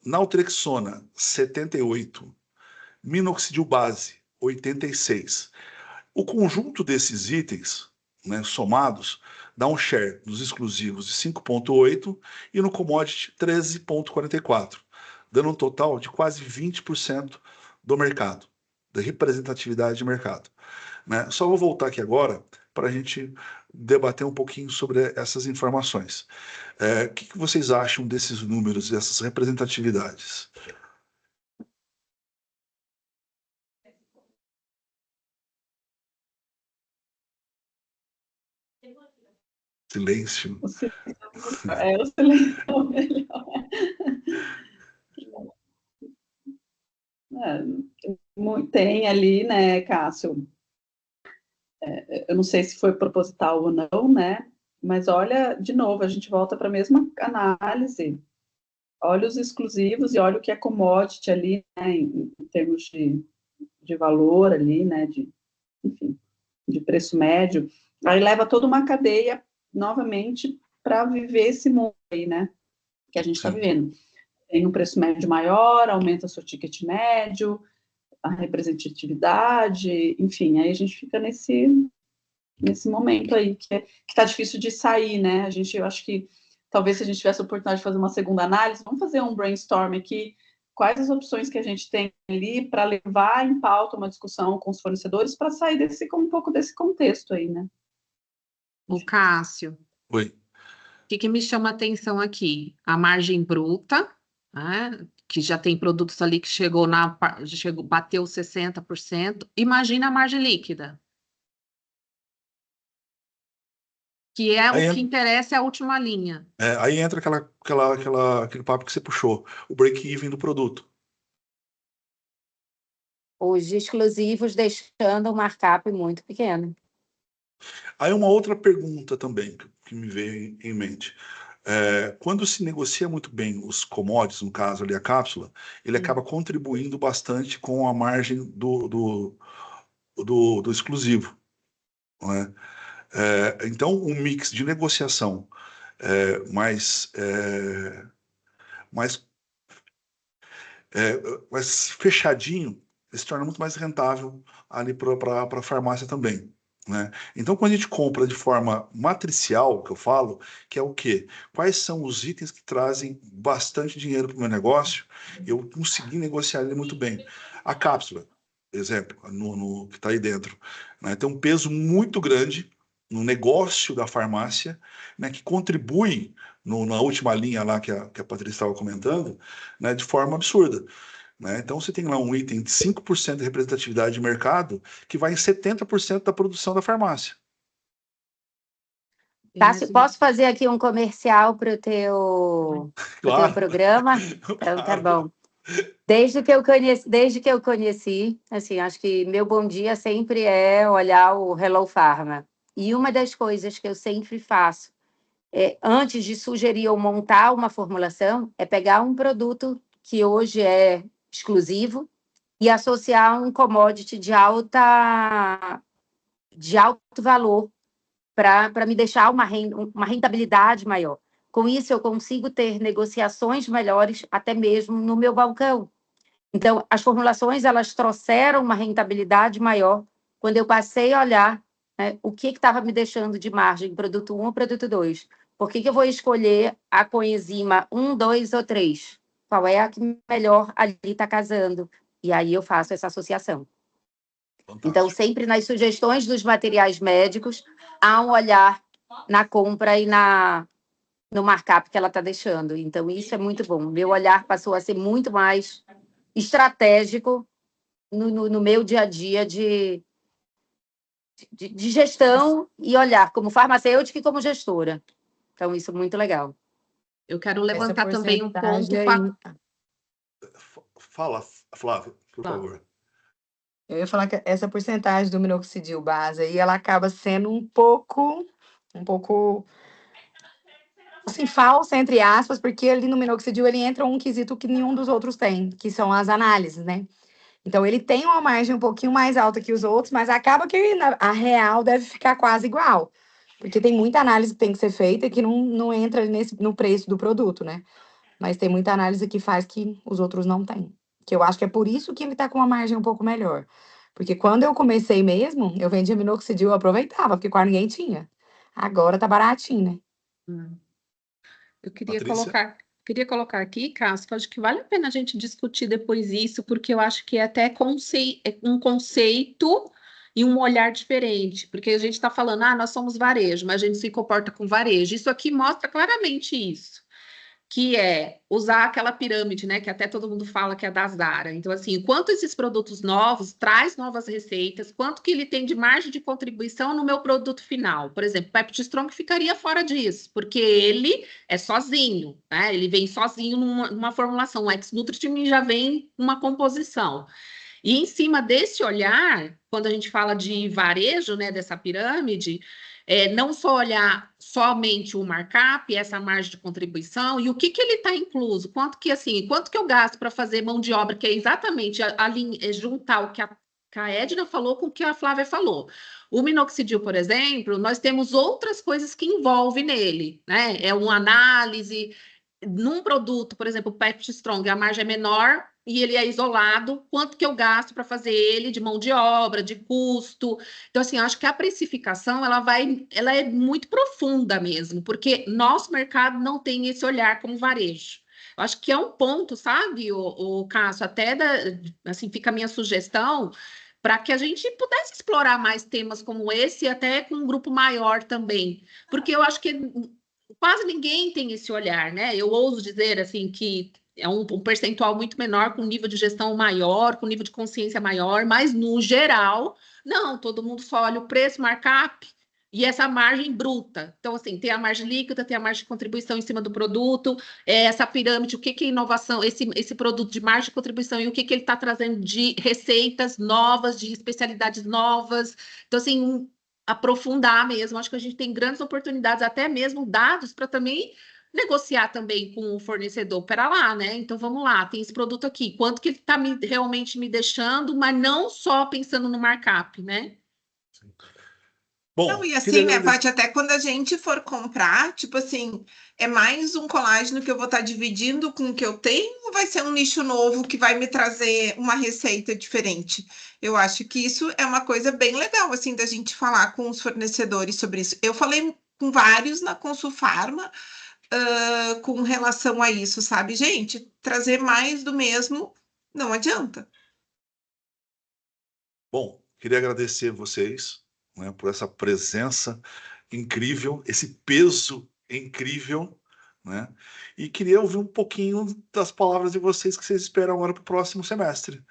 Naltrexona, 78. Minoxidil base, 86. O conjunto desses itens, né, somados, dá um share nos exclusivos de 5,8 e no commodity 13,44, dando um total de quase 20% do mercado, da representatividade de mercado, né? Só vou voltar aqui agora para a gente debater um pouquinho sobre essas informações. O que vocês acham desses números, dessas representatividades? Silêncio. O silêncio é o melhor. Tem ali, né, Cássio? Eu não sei se foi proposital ou não, né? Mas olha, de novo, a gente volta para a mesma análise. Olha os exclusivos e olha o que é commodity ali, né, em termos de valor ali, né, enfim, de preço médio. Aí leva toda uma cadeia, novamente, para viver esse mundo aí, né, que a gente está vivendo. Tem um preço médio maior, aumenta seu ticket médio, a representatividade, enfim, aí a gente fica nesse momento aí, que está difícil de sair, né? Eu acho que talvez se a gente tivesse a oportunidade de fazer uma segunda análise, vamos fazer um brainstorm aqui, quais as opções que a gente tem ali para levar em pauta uma discussão com os fornecedores para sair um pouco desse contexto aí, né? O Cássio. Oi. O que me chama a atenção aqui? A margem bruta, né, que já tem produtos ali que bateu 60%. Imagina a margem líquida. Que é o que interessa, é a última linha. Aí entra aquele papo que você puxou, o break-even do produto. Os exclusivos deixando o markup muito pequeno. Aí uma outra pergunta também que me veio em mente. Quando se negocia muito bem os commodities, no caso ali a cápsula, ele acaba contribuindo bastante com a margem do exclusivo, né? Então, um mix de negociação mais fechadinho, ele se torna muito mais rentável ali para a farmácia também, né? Então, quando a gente compra de forma matricial, que eu falo, que é o quê? Quais são os itens que trazem bastante dinheiro para o meu negócio? Eu consegui negociar ele muito bem. A cápsula, exemplo, que está aí dentro, né? Tem um peso muito grande no negócio da farmácia, né? Que contribui na última linha lá que a Patrícia estava comentando, né? De forma absurda. Né? Então, você tem lá um item de 5% de representatividade de mercado que vai em 70% da produção da farmácia. Cássio, posso fazer aqui um comercial para o teu Claro. programa? Então, tá Claro. bom. Desde que eu conheci, assim, acho que meu bom dia sempre é olhar o Hello Pharma. E uma das coisas que eu sempre faço, antes de sugerir ou montar uma formulação, é pegar um produto que hoje é exclusivo e associar um commodity de alto valor para me deixar uma rentabilidade maior. Com isso, eu consigo ter negociações melhores até mesmo no meu balcão. Então, as formulações, elas trouxeram uma rentabilidade maior quando eu passei a olhar, né, o que estava me deixando de margem, produto 1 ou produto 2. Por que eu vou escolher a coenzima 1, 2 ou 3? Qual é a que melhor ali está casando? E aí eu faço essa associação. Fantástico. Então, sempre nas sugestões dos materiais médicos, há um olhar na compra e no markup que ela está deixando. Então, isso é muito bom. Meu olhar passou a ser muito mais estratégico no meu dia a dia de gestão e olhar como farmacêutica e como gestora. Então, isso é muito legal. Eu quero levantar também um ponto. Fala, Flávia, por favor. Eu ia falar que essa porcentagem do minoxidil base aí, ela acaba sendo um pouco assim, falsa, entre aspas, porque ali no minoxidil ele entra um quesito que nenhum dos outros tem, que são as análises, né? Então, ele tem uma margem um pouquinho mais alta que os outros, mas acaba que a real deve ficar quase igual. Porque tem muita análise que tem que ser feita e que não entra no preço do produto, né? Mas tem muita análise que faz que os outros não têm. Que eu acho que é por isso que ele tá com uma margem um pouco melhor. Porque quando eu comecei mesmo, eu vendia minoxidil, eu aproveitava, porque quase ninguém tinha. Agora tá baratinho, né? Eu queria Patrícia? colocar aqui, Cássio, que eu acho que vale a pena a gente discutir depois isso, porque eu acho que é até um conceito e um olhar diferente, porque a gente está falando, nós somos varejo, mas a gente se comporta com varejo. Isso aqui mostra claramente isso, que é usar aquela pirâmide, né, que até todo mundo fala que é da Zara. Então, assim, quanto esses produtos novos traz novas receitas, quanto que ele tem de margem de contribuição no meu produto final. Por exemplo, o Pepti Strong ficaria fora disso, porque ele é sozinho, né? Ele vem sozinho numa formulação. O ex-Nutritim já vem uma composição. E em cima desse olhar, quando a gente fala de varejo, né, dessa pirâmide, não só olhar somente o markup, essa margem de contribuição, e o que ele está incluso, quanto que eu gasto para fazer mão de obra, que é exatamente juntar o que a Edna falou com o que a Flávia falou. O minoxidil, por exemplo, nós temos outras coisas que envolvem nele, né? É uma análise. Num produto, por exemplo, o Pepti Strong, a margem é menor e ele é isolado, quanto que eu gasto para fazer ele de mão de obra, de custo. Então, assim, eu acho que a precificação, ela é muito profunda mesmo, porque nosso mercado não tem esse olhar como varejo. Eu acho que é um ponto, sabe, o Cássio, assim, fica a minha sugestão para que a gente pudesse explorar mais temas como esse, até com um grupo maior também, porque eu acho que quase ninguém tem esse olhar, né? Eu ouso dizer, assim, que é um percentual muito menor, com nível de gestão maior, com nível de consciência maior, mas no geral, não, todo mundo só olha o preço, markup e essa margem bruta. Então, assim, tem a margem líquida, tem a margem de contribuição em cima do produto, essa pirâmide, o que é inovação, esse produto de margem de contribuição e o que ele está trazendo de receitas novas, de especialidades novas. Então, assim, aprofundar mesmo. Acho que a gente tem grandes oportunidades, até mesmo dados para também negociar também com o fornecedor. Pera lá, né? Então vamos lá, tem esse produto aqui. Quanto que ele está realmente me deixando, mas não só pensando no markup, né? Bom, Não, e queria assim, né, agradecer. Paty, até quando a gente for comprar, tipo assim, é mais um colágeno que eu vou estar dividindo com o que eu tenho, ou vai ser um nicho novo que vai me trazer uma receita diferente? Eu acho que isso é uma coisa bem legal, assim, da gente falar com os fornecedores sobre isso. Eu falei com vários na Consulfarma, com relação a isso, sabe? Gente, trazer mais do mesmo não adianta. Bom, queria agradecer vocês, né, por essa presença incrível, esse peso incrível, né? E queria ouvir um pouquinho das palavras de vocês que vocês esperam agora para o próximo semestre.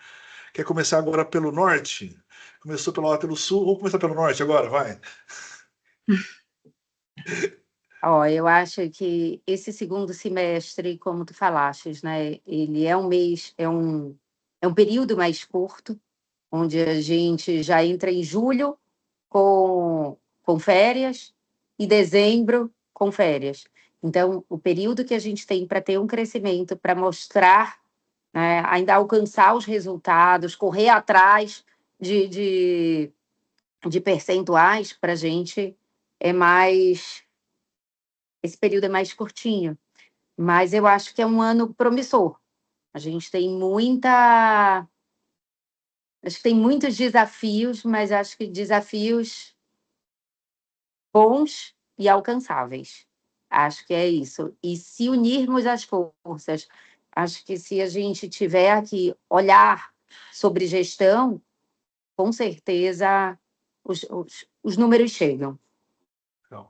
Quer começar agora pelo norte? Começou pelo sul, vamos começar pelo norte agora, vai. Ó, eu acho que esse segundo semestre, como tu falastes, né, ele é um mês, é um período mais curto, onde a gente já entra em julho com férias e dezembro com férias. Então, o período que a gente tem para ter um crescimento, para mostrar, né, ainda alcançar os resultados, correr atrás de percentuais, para a gente é mais. Esse período é mais curtinho, mas eu acho que é um ano promissor. A gente tem muita. Acho que tem muitos desafios, mas acho que desafios bons e alcançáveis. Acho que é isso. E se unirmos as forças, acho que se a gente tiver que olhar sobre gestão, com certeza os números chegam. Então,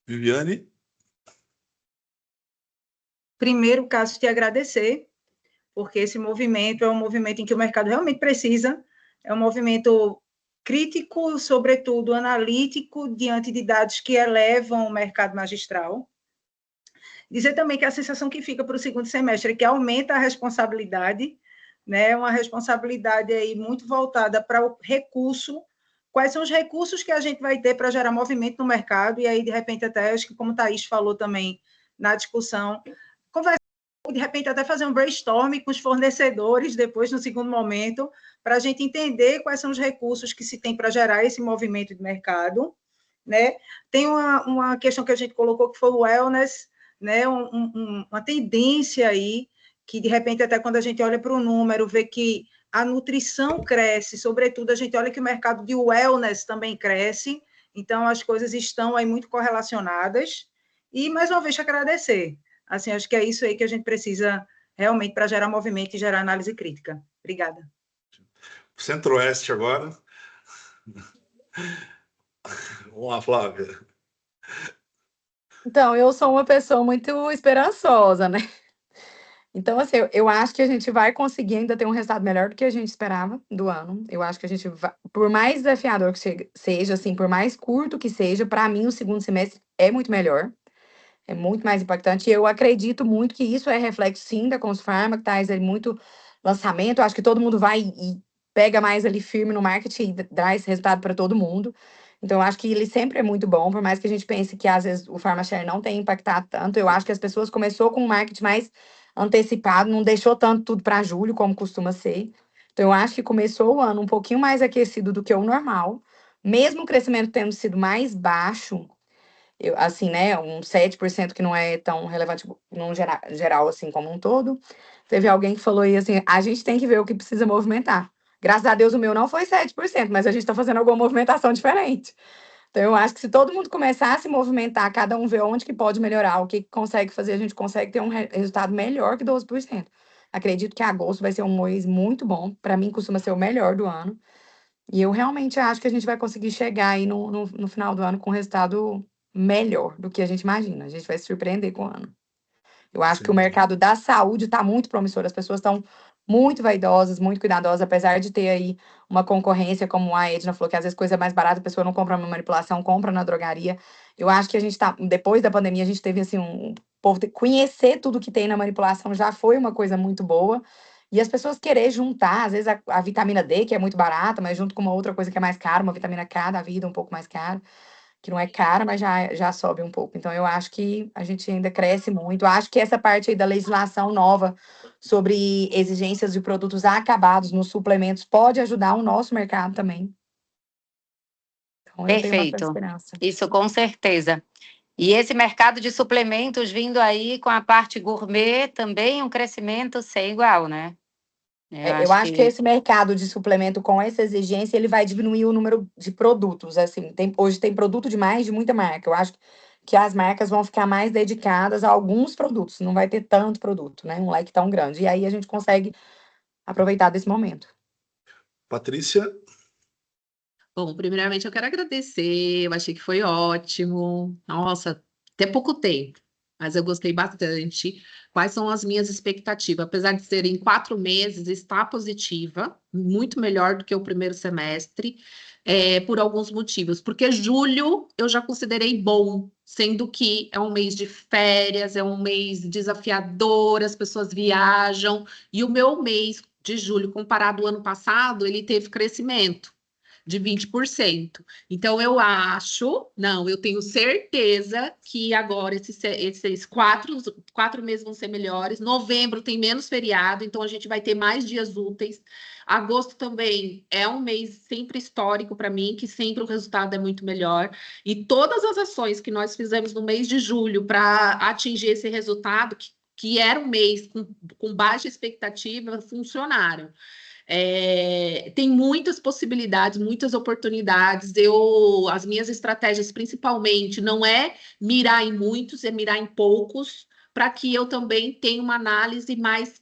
Viviane, Primeiro, Cássio, te agradecer, porque esse movimento é um movimento em que o mercado realmente precisa, é um movimento crítico, sobretudo analítico, diante de dados que elevam o mercado magistral. Dizer também que a sensação que fica para o segundo semestre é que aumenta a responsabilidade, né? Uma responsabilidade aí muito voltada para o recurso. Quais são os recursos que a gente vai ter para gerar movimento no mercado? E aí, de repente, até acho que, como a Thaís falou também na discussão, conversar, de repente, até fazer um brainstorming com os fornecedores depois, no segundo momento, para a gente entender quais são os recursos que se tem para gerar esse movimento de mercado, né? Tem uma questão que a gente colocou que foi o wellness, né? Uma tendência aí que de repente até quando a gente olha para o número vê que a nutrição cresce, sobretudo a gente olha que o mercado de wellness também cresce, então as coisas estão aí muito correlacionadas. E mais uma vez agradecer. Assim, acho que é isso aí que a gente precisa realmente para gerar movimento e gerar análise crítica. Obrigada. Centro-Oeste agora. Vamos lá, Flávia. Então, eu sou uma pessoa muito esperançosa, né? Então, assim, eu acho que a gente vai conseguir ainda ter um resultado melhor do que a gente esperava do ano. Eu acho que a gente vai, por mais desafiador que seja, assim, por mais curto que seja, para mim o segundo semestre é muito melhor, é muito mais impactante. E eu acredito muito que isso é reflexo, sim, da Consufarma, que traz ali muito lançamento. Eu acho que todo mundo vai e pega mais ali firme no marketing e traz resultado para todo mundo. Então, eu acho que ele sempre é muito bom, por mais que a gente pense que às vezes o PharmaShare não tem impactado tanto. Eu acho que as pessoas começou com um marketing mais antecipado, não deixou tanto tudo para julho, como costuma ser. Então, eu acho que começou o ano um pouquinho mais aquecido do que o normal, mesmo o crescimento tendo sido mais baixo, assim, né, um 7% que não é tão relevante no geral, assim, como um todo. Teve alguém que falou aí, assim, a gente tem que ver o que precisa movimentar. Graças a Deus o meu não foi 7%, mas a gente está fazendo alguma movimentação diferente. Então, eu acho que se todo mundo começar a se movimentar, cada um ver onde que pode melhorar, o que consegue fazer, a gente consegue ter um resultado melhor que 12%. Acredito que agosto vai ser um mês muito bom. Para mim, costuma ser o melhor do ano. E eu realmente acho que a gente vai conseguir chegar aí no final do ano com um resultado melhor do que a gente imagina. A gente vai se surpreender com o ano. Eu acho que o Sim. mercado da saúde está muito promissor. As pessoas estão muito vaidosas, muito cuidadosas, apesar de ter aí uma concorrência, como a Edna falou, que às vezes coisa mais barata, a pessoa não compra uma manipulação, compra na drogaria. Eu acho que a gente está, depois da pandemia, a gente teve assim um povo conhecer tudo que tem na manipulação já foi uma coisa muito boa. E as pessoas querer juntar, às vezes, a vitamina D, que é muito barata, mas junto com uma outra coisa que é mais cara, uma vitamina K da vida, um pouco mais cara, que não é cara, mas já sobe um pouco. Então, eu acho que a gente ainda cresce muito. Acho que essa parte aí da legislação nova sobre exigências de produtos acabados nos suplementos pode ajudar o nosso mercado também. Então, eu tenho bastante Perfeito. esperança. Isso com certeza. E esse mercado de suplementos vindo aí com a parte gourmet também um crescimento sem igual, né? Eu acho que esse mercado de suplemento com essa exigência, ele vai diminuir o número de produtos, assim, hoje tem produto demais de muita marca, eu acho que as marcas vão ficar mais dedicadas a alguns produtos, não vai ter tanto produto, né, um leque tão grande, e aí a gente consegue aproveitar desse momento. Patrícia? Bom, primeiramente eu quero agradecer, eu achei que foi ótimo. Nossa, até pouco tempo, mas eu gostei bastante. Quais são as minhas expectativas? Apesar de serem 4 meses, está positiva, muito melhor do que o primeiro semestre, por alguns motivos. Porque julho eu já considerei bom, sendo que é um mês de férias, é um mês desafiador, as pessoas viajam, e o meu mês de julho, comparado ao ano passado, ele teve crescimento de 20%. Então, eu tenho certeza que agora esses 4 meses vão ser melhores. Novembro tem menos feriado, então a gente vai ter mais dias úteis. Agosto também é um mês sempre histórico para mim, que sempre o resultado é muito melhor. E todas as ações que nós fizemos no mês de julho para atingir esse resultado, que era um mês com baixa expectativa, funcionaram. Tem muitas possibilidades, muitas oportunidades. As minhas estratégias, principalmente, não é mirar em muitos, é mirar em poucos, para que eu também tenha uma análise mais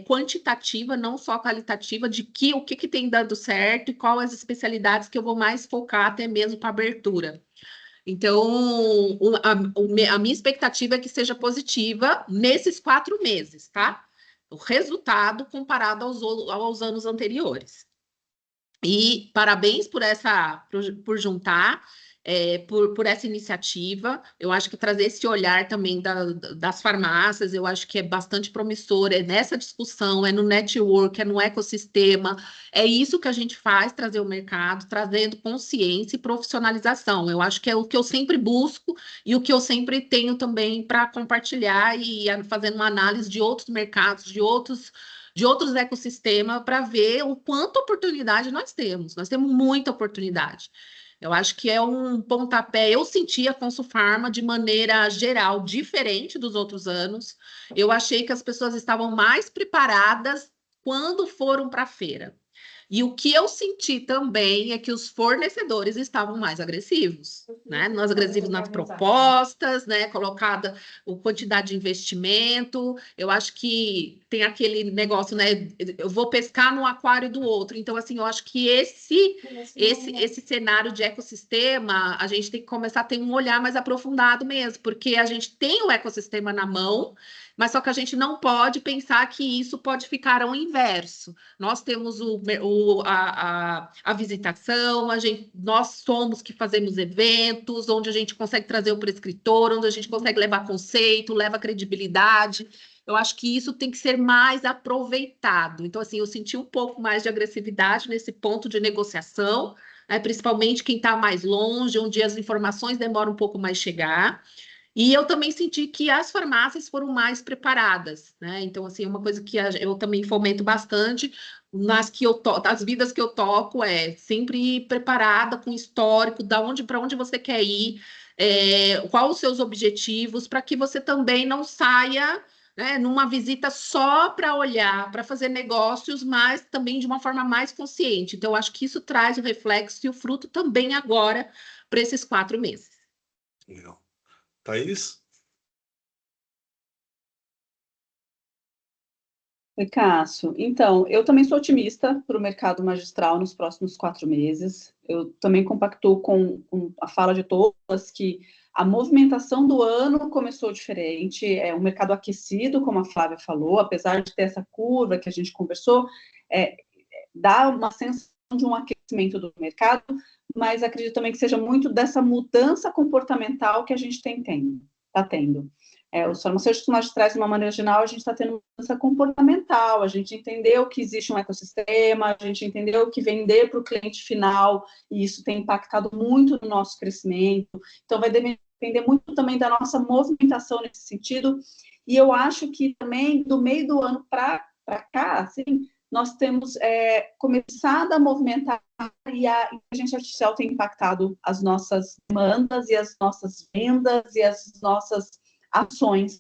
quantitativa, não só qualitativa, de o que tem dado certo e quais as especialidades que eu vou mais focar, até mesmo para abertura. Então, a minha expectativa é que seja positiva nesses 4 meses, tá? O resultado comparado aos anos anteriores. E parabéns por juntar, por essa iniciativa. Eu acho que trazer esse olhar também das farmácias, eu acho que é bastante promissor, é nessa discussão, é no network, é no ecossistema, é isso que a gente faz, trazer o mercado, trazendo consciência e profissionalização. Eu acho que é o que eu sempre busco e o que eu sempre tenho também para compartilhar e fazendo uma análise de outros mercados, de outros ecossistemas, para ver o quanto oportunidade nós temos. Nós temos muita oportunidade. Eu acho que é um pontapé. Eu senti a Consulfarma de maneira geral diferente dos outros anos. Eu achei que as pessoas estavam mais preparadas quando foram para a feira. E o que eu senti também é que os fornecedores estavam mais agressivos, né? Mais agressivos nas propostas, né? Colocada a quantidade de investimento. Eu acho que tem aquele negócio, né? Eu vou pescar no aquário do outro. Então, assim, eu acho que esse cenário de ecossistema, a gente tem que começar a ter um olhar mais aprofundado mesmo, porque a gente tem o ecossistema na mão, mas só que a gente não pode pensar que isso pode ficar ao inverso. Nós temos a visitação, nós somos que fazemos eventos, onde a gente consegue trazer o prescritor, onde a gente consegue levar conceito, leva credibilidade. Eu acho que isso tem que ser mais aproveitado. Então, assim, eu senti um pouco mais de agressividade nesse ponto de negociação, né, principalmente quem está mais longe, onde as informações demoram um pouco mais chegar. E eu também senti que as farmácias foram mais preparadas, né? Então, assim, uma coisa que eu também fomento bastante nas vidas que eu toco é sempre ir preparada com histórico, para onde você quer ir, quais os seus objetivos, para que você também não saia, né, numa visita só para olhar, para fazer negócios, mas também de uma forma mais consciente. Então, eu acho que isso traz o reflexo e o fruto também agora para esses 4 meses. Legal. Thaís? Oi, Cássio. Então, eu também sou otimista para o mercado magistral nos próximos 4 meses. Eu também compactuo com a fala de todas que a movimentação do ano começou diferente, é um mercado aquecido, como a Flávia falou, apesar de ter essa curva que a gente conversou, dá uma sensação de um aquecimento do mercado, mas acredito também que seja muito dessa mudança comportamental que a gente está tendo. Os farmacêuticos magistrais, de uma maneira geral, a gente está tendo mudança comportamental, a gente entendeu que existe um ecossistema, a gente entendeu que vender para o cliente final, e isso tem impactado muito no nosso crescimento, então vai depender muito também da nossa movimentação nesse sentido, e eu acho que também, do meio do ano para cá, assim, nós temos começado a movimentar e a inteligência artificial tem impactado as nossas demandas e as nossas vendas e as nossas ações.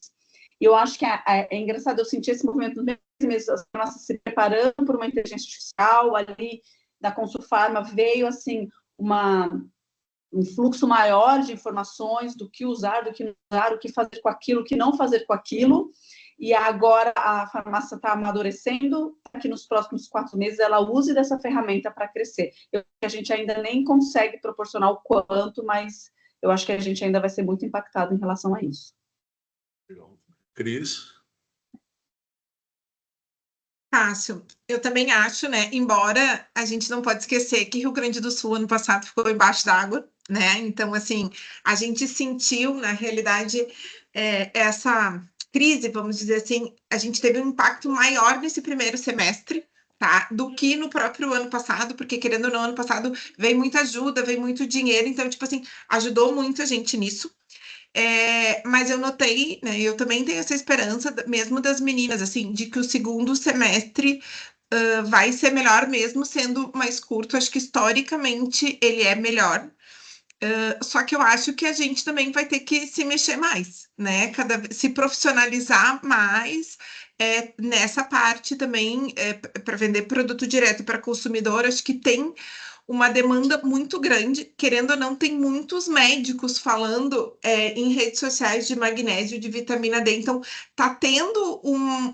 E eu acho que é engraçado, eu senti esse movimento nos meses, as nossas se preparando por uma inteligência artificial, ali da Consulfarma veio, assim, um fluxo maior de informações do que usar, do que não usar, o que fazer com aquilo, o que não fazer com aquilo, e agora a farmácia está amadurecendo, para que nos próximos 4 meses ela use dessa ferramenta para crescer. A gente ainda nem consegue proporcionar o quanto, mas eu acho que a gente ainda vai ser muito impactado em relação a isso. Cris? Cássio, eu também acho, né? Embora a gente não pode esquecer que Rio Grande do Sul, ano passado, ficou embaixo d'água, né? Então, assim, a gente sentiu, na realidade, essa crise, vamos dizer assim, a gente teve um impacto maior nesse primeiro semestre, tá? Do que no próprio ano passado, porque, querendo ou não, ano passado veio muita ajuda, veio muito dinheiro, então, tipo assim, ajudou muito a gente nisso. Mas eu notei, né, eu também tenho essa esperança, mesmo das meninas, assim, de que o segundo semestre vai ser melhor, mesmo sendo mais curto. Acho que historicamente ele é melhor. Só que eu acho que a gente também vai ter que se mexer mais, né? Se profissionalizar mais nessa parte também, para vender produto direto para consumidor. Acho que tem uma demanda muito grande, querendo ou não, tem muitos médicos falando em redes sociais de magnésio, de vitamina D, então tá tendo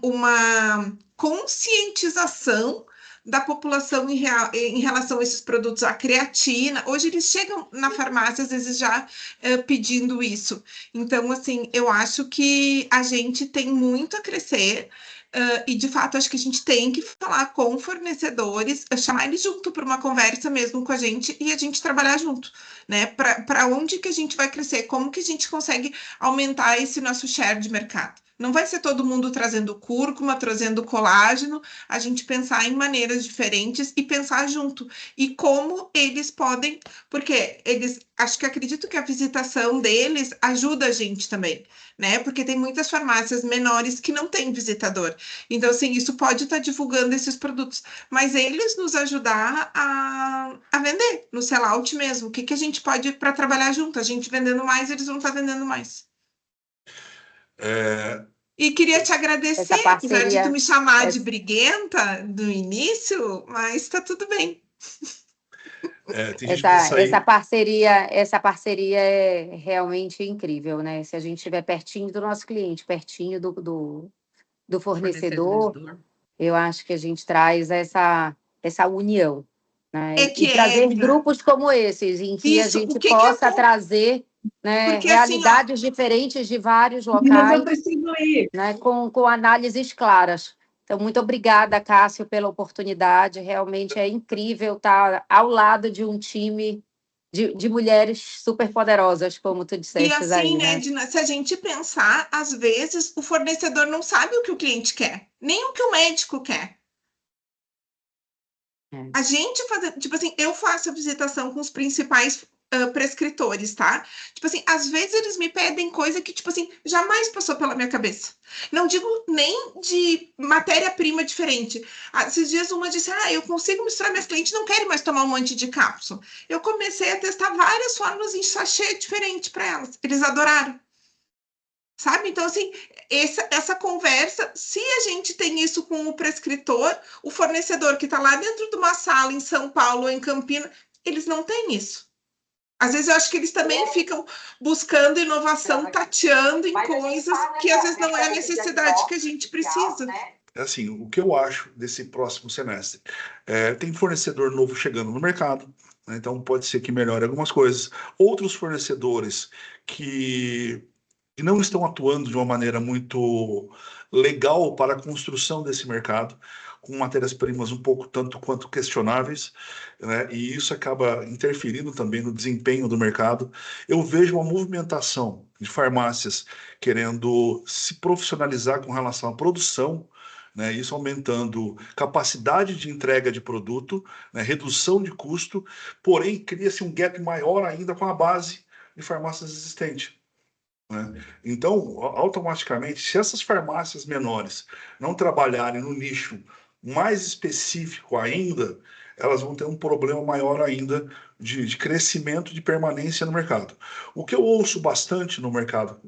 uma conscientização da população em relação a esses produtos, a creatina. Hoje eles chegam na farmácia, às vezes já pedindo isso. Então, assim, eu acho que a gente tem muito a crescer. E de fato, acho que a gente tem que falar com fornecedores, chamar eles junto para uma conversa mesmo com a gente e a gente trabalhar junto, né? Para onde que a gente vai crescer? Como que a gente consegue aumentar esse nosso share de mercado? Não vai ser todo mundo trazendo cúrcuma, trazendo colágeno, a gente pensar em maneiras diferentes e pensar junto. E como eles podem, porque eles, acho que acredito que a visitação deles ajuda a gente também, né? Porque tem muitas farmácias menores que não têm visitador. Então, assim, isso pode estar divulgando esses produtos, mas eles nos ajudar a vender no sellout mesmo. O que a gente pode para trabalhar junto? A gente vendendo mais, eles vão estar vendendo mais. E queria te agradecer, apesar de tu me chamar de briguenta no início, mas está tudo bem. Essa parceria é realmente incrível, né? Se a gente estiver pertinho do nosso cliente, pertinho do fornecedor, eu acho que a gente traz essa união, né? E trazer grupos como esses, em que a gente possa trazer, né, realidades diferentes de vários locais, né, com análises claras. Então, muito obrigada, Cássio, pela oportunidade. Realmente é incrível estar ao lado de um time de mulheres super poderosas, como tu disseste. E assim, aí, né, Dina, se a gente pensar, às vezes o fornecedor não sabe o que o cliente quer, nem o que o médico quer. A gente faz, tipo assim, eu faço a visitação com os principais prescritores, tá? Tipo assim, às vezes eles me pedem coisa que, tipo assim, jamais passou pela minha cabeça. Não digo nem de matéria-prima diferente. Esses dias uma disse, eu consigo misturar, minhas clientes não querem mais tomar um monte de cápsula. Eu comecei a testar várias fórmulas em sachê diferente para elas. Eles adoraram. Sabe? Então, assim, essa conversa, se a gente tem isso com o prescritor, o fornecedor que está lá dentro de uma sala em São Paulo ou em Campinas, eles não têm isso. Às vezes eu acho que eles também ficam buscando inovação, tateando em coisas que às vezes não é a necessidade que a gente precisa. Assim, o que eu acho desse próximo semestre? Tem fornecedor novo chegando no mercado, né? Então pode ser que melhore algumas coisas. Outros fornecedores que não estão atuando de uma maneira muito legal para a construção desse mercado, com matérias-primas um pouco tanto quanto questionáveis, né? E isso acaba interferindo também no desempenho do mercado. Eu vejo uma movimentação de farmácias querendo se profissionalizar com relação à produção, né? Isso aumentando capacidade de entrega de produto, né? Redução de custo, porém cria-se um gap maior ainda com a base de farmácias existente. Então, automaticamente, se essas farmácias menores não trabalharem no nicho mais específico ainda, elas vão ter um problema maior ainda de crescimento, de permanência no mercado. O que eu ouço bastante no mercado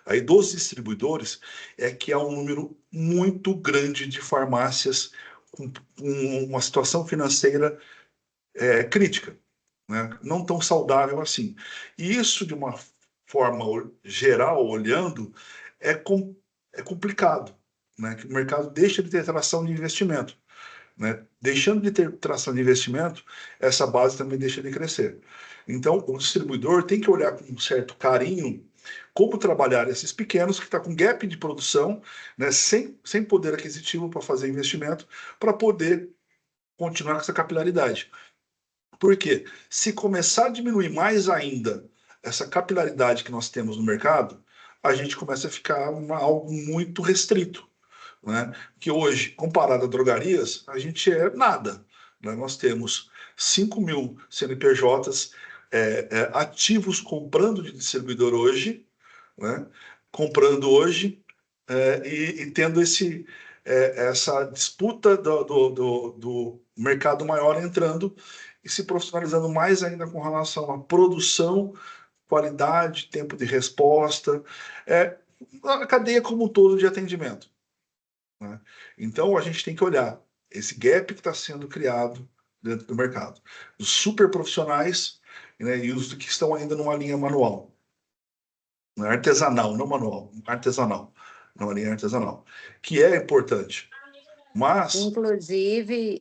aí dos distribuidores é que há um número muito grande de farmácias com uma situação financeira crítica, né? Não tão saudável assim. E isso, de uma forma geral, olhando, é complicado, né? Que o mercado deixa de ter tração de investimento, né? Deixando de ter tração de investimento, essa base também deixa de crescer. Então, o distribuidor tem que olhar com um certo carinho como trabalhar esses pequenos que estão com gap de produção, né? Sem poder aquisitivo para fazer investimento, para poder continuar com essa capilaridade. Porque se começar a diminuir mais ainda essa capilaridade que nós temos no mercado, a gente começa a ficar algo muito restrito, né? Que hoje, comparado a drogarias, a gente é nada, né? Nós temos 5.000 CNPJs ativos comprando de distribuidor hoje, né? Comprando hoje e tendo essa disputa do mercado maior entrando e se profissionalizando mais ainda com relação à produção, qualidade, tempo de resposta, a cadeia como um todo de atendimento, né? Então, a gente tem que olhar esse gap que está sendo criado dentro do mercado, dos super profissionais, né, e os que estão ainda numa linha manual, né, artesanal, não manual, artesanal, numa linha artesanal, que é importante. Mas, Inclusive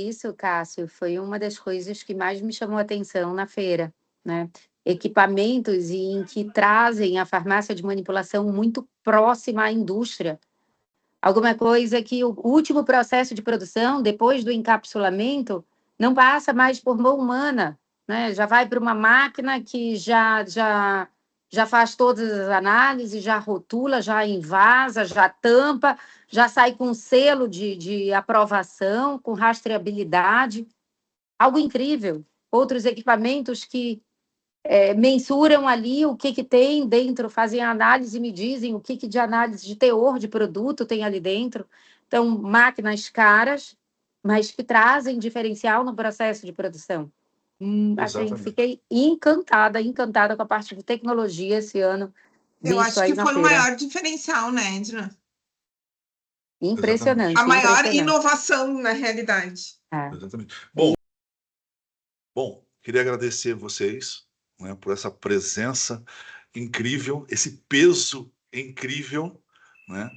isso, Cássio, foi uma das coisas que mais me chamou a atenção na feira, né? Equipamentos em que trazem a farmácia de manipulação muito próxima à indústria. Alguma coisa que o último processo de produção, depois do encapsulamento, não passa mais por mão humana, né? Já vai para uma máquina que já faz todas as análises, já rotula, já envasa, já tampa, já sai com selo de aprovação, com rastreabilidade. Algo incrível. Outros equipamentos que mensuram ali o que tem dentro, fazem a análise e me dizem o que de análise de teor de produto tem ali dentro. Então, máquinas caras, mas que trazem diferencial no processo de produção. Assim, fiquei encantada com a parte de tecnologia esse ano. Eu Visto acho aí que na foi o feira. maior diferencial, né, Edna? Impressionante. A maior impressionante. inovação, na realidade. Exatamente. Bom, queria agradecer vocês, né, por essa presença incrível, esse peso incrível, né?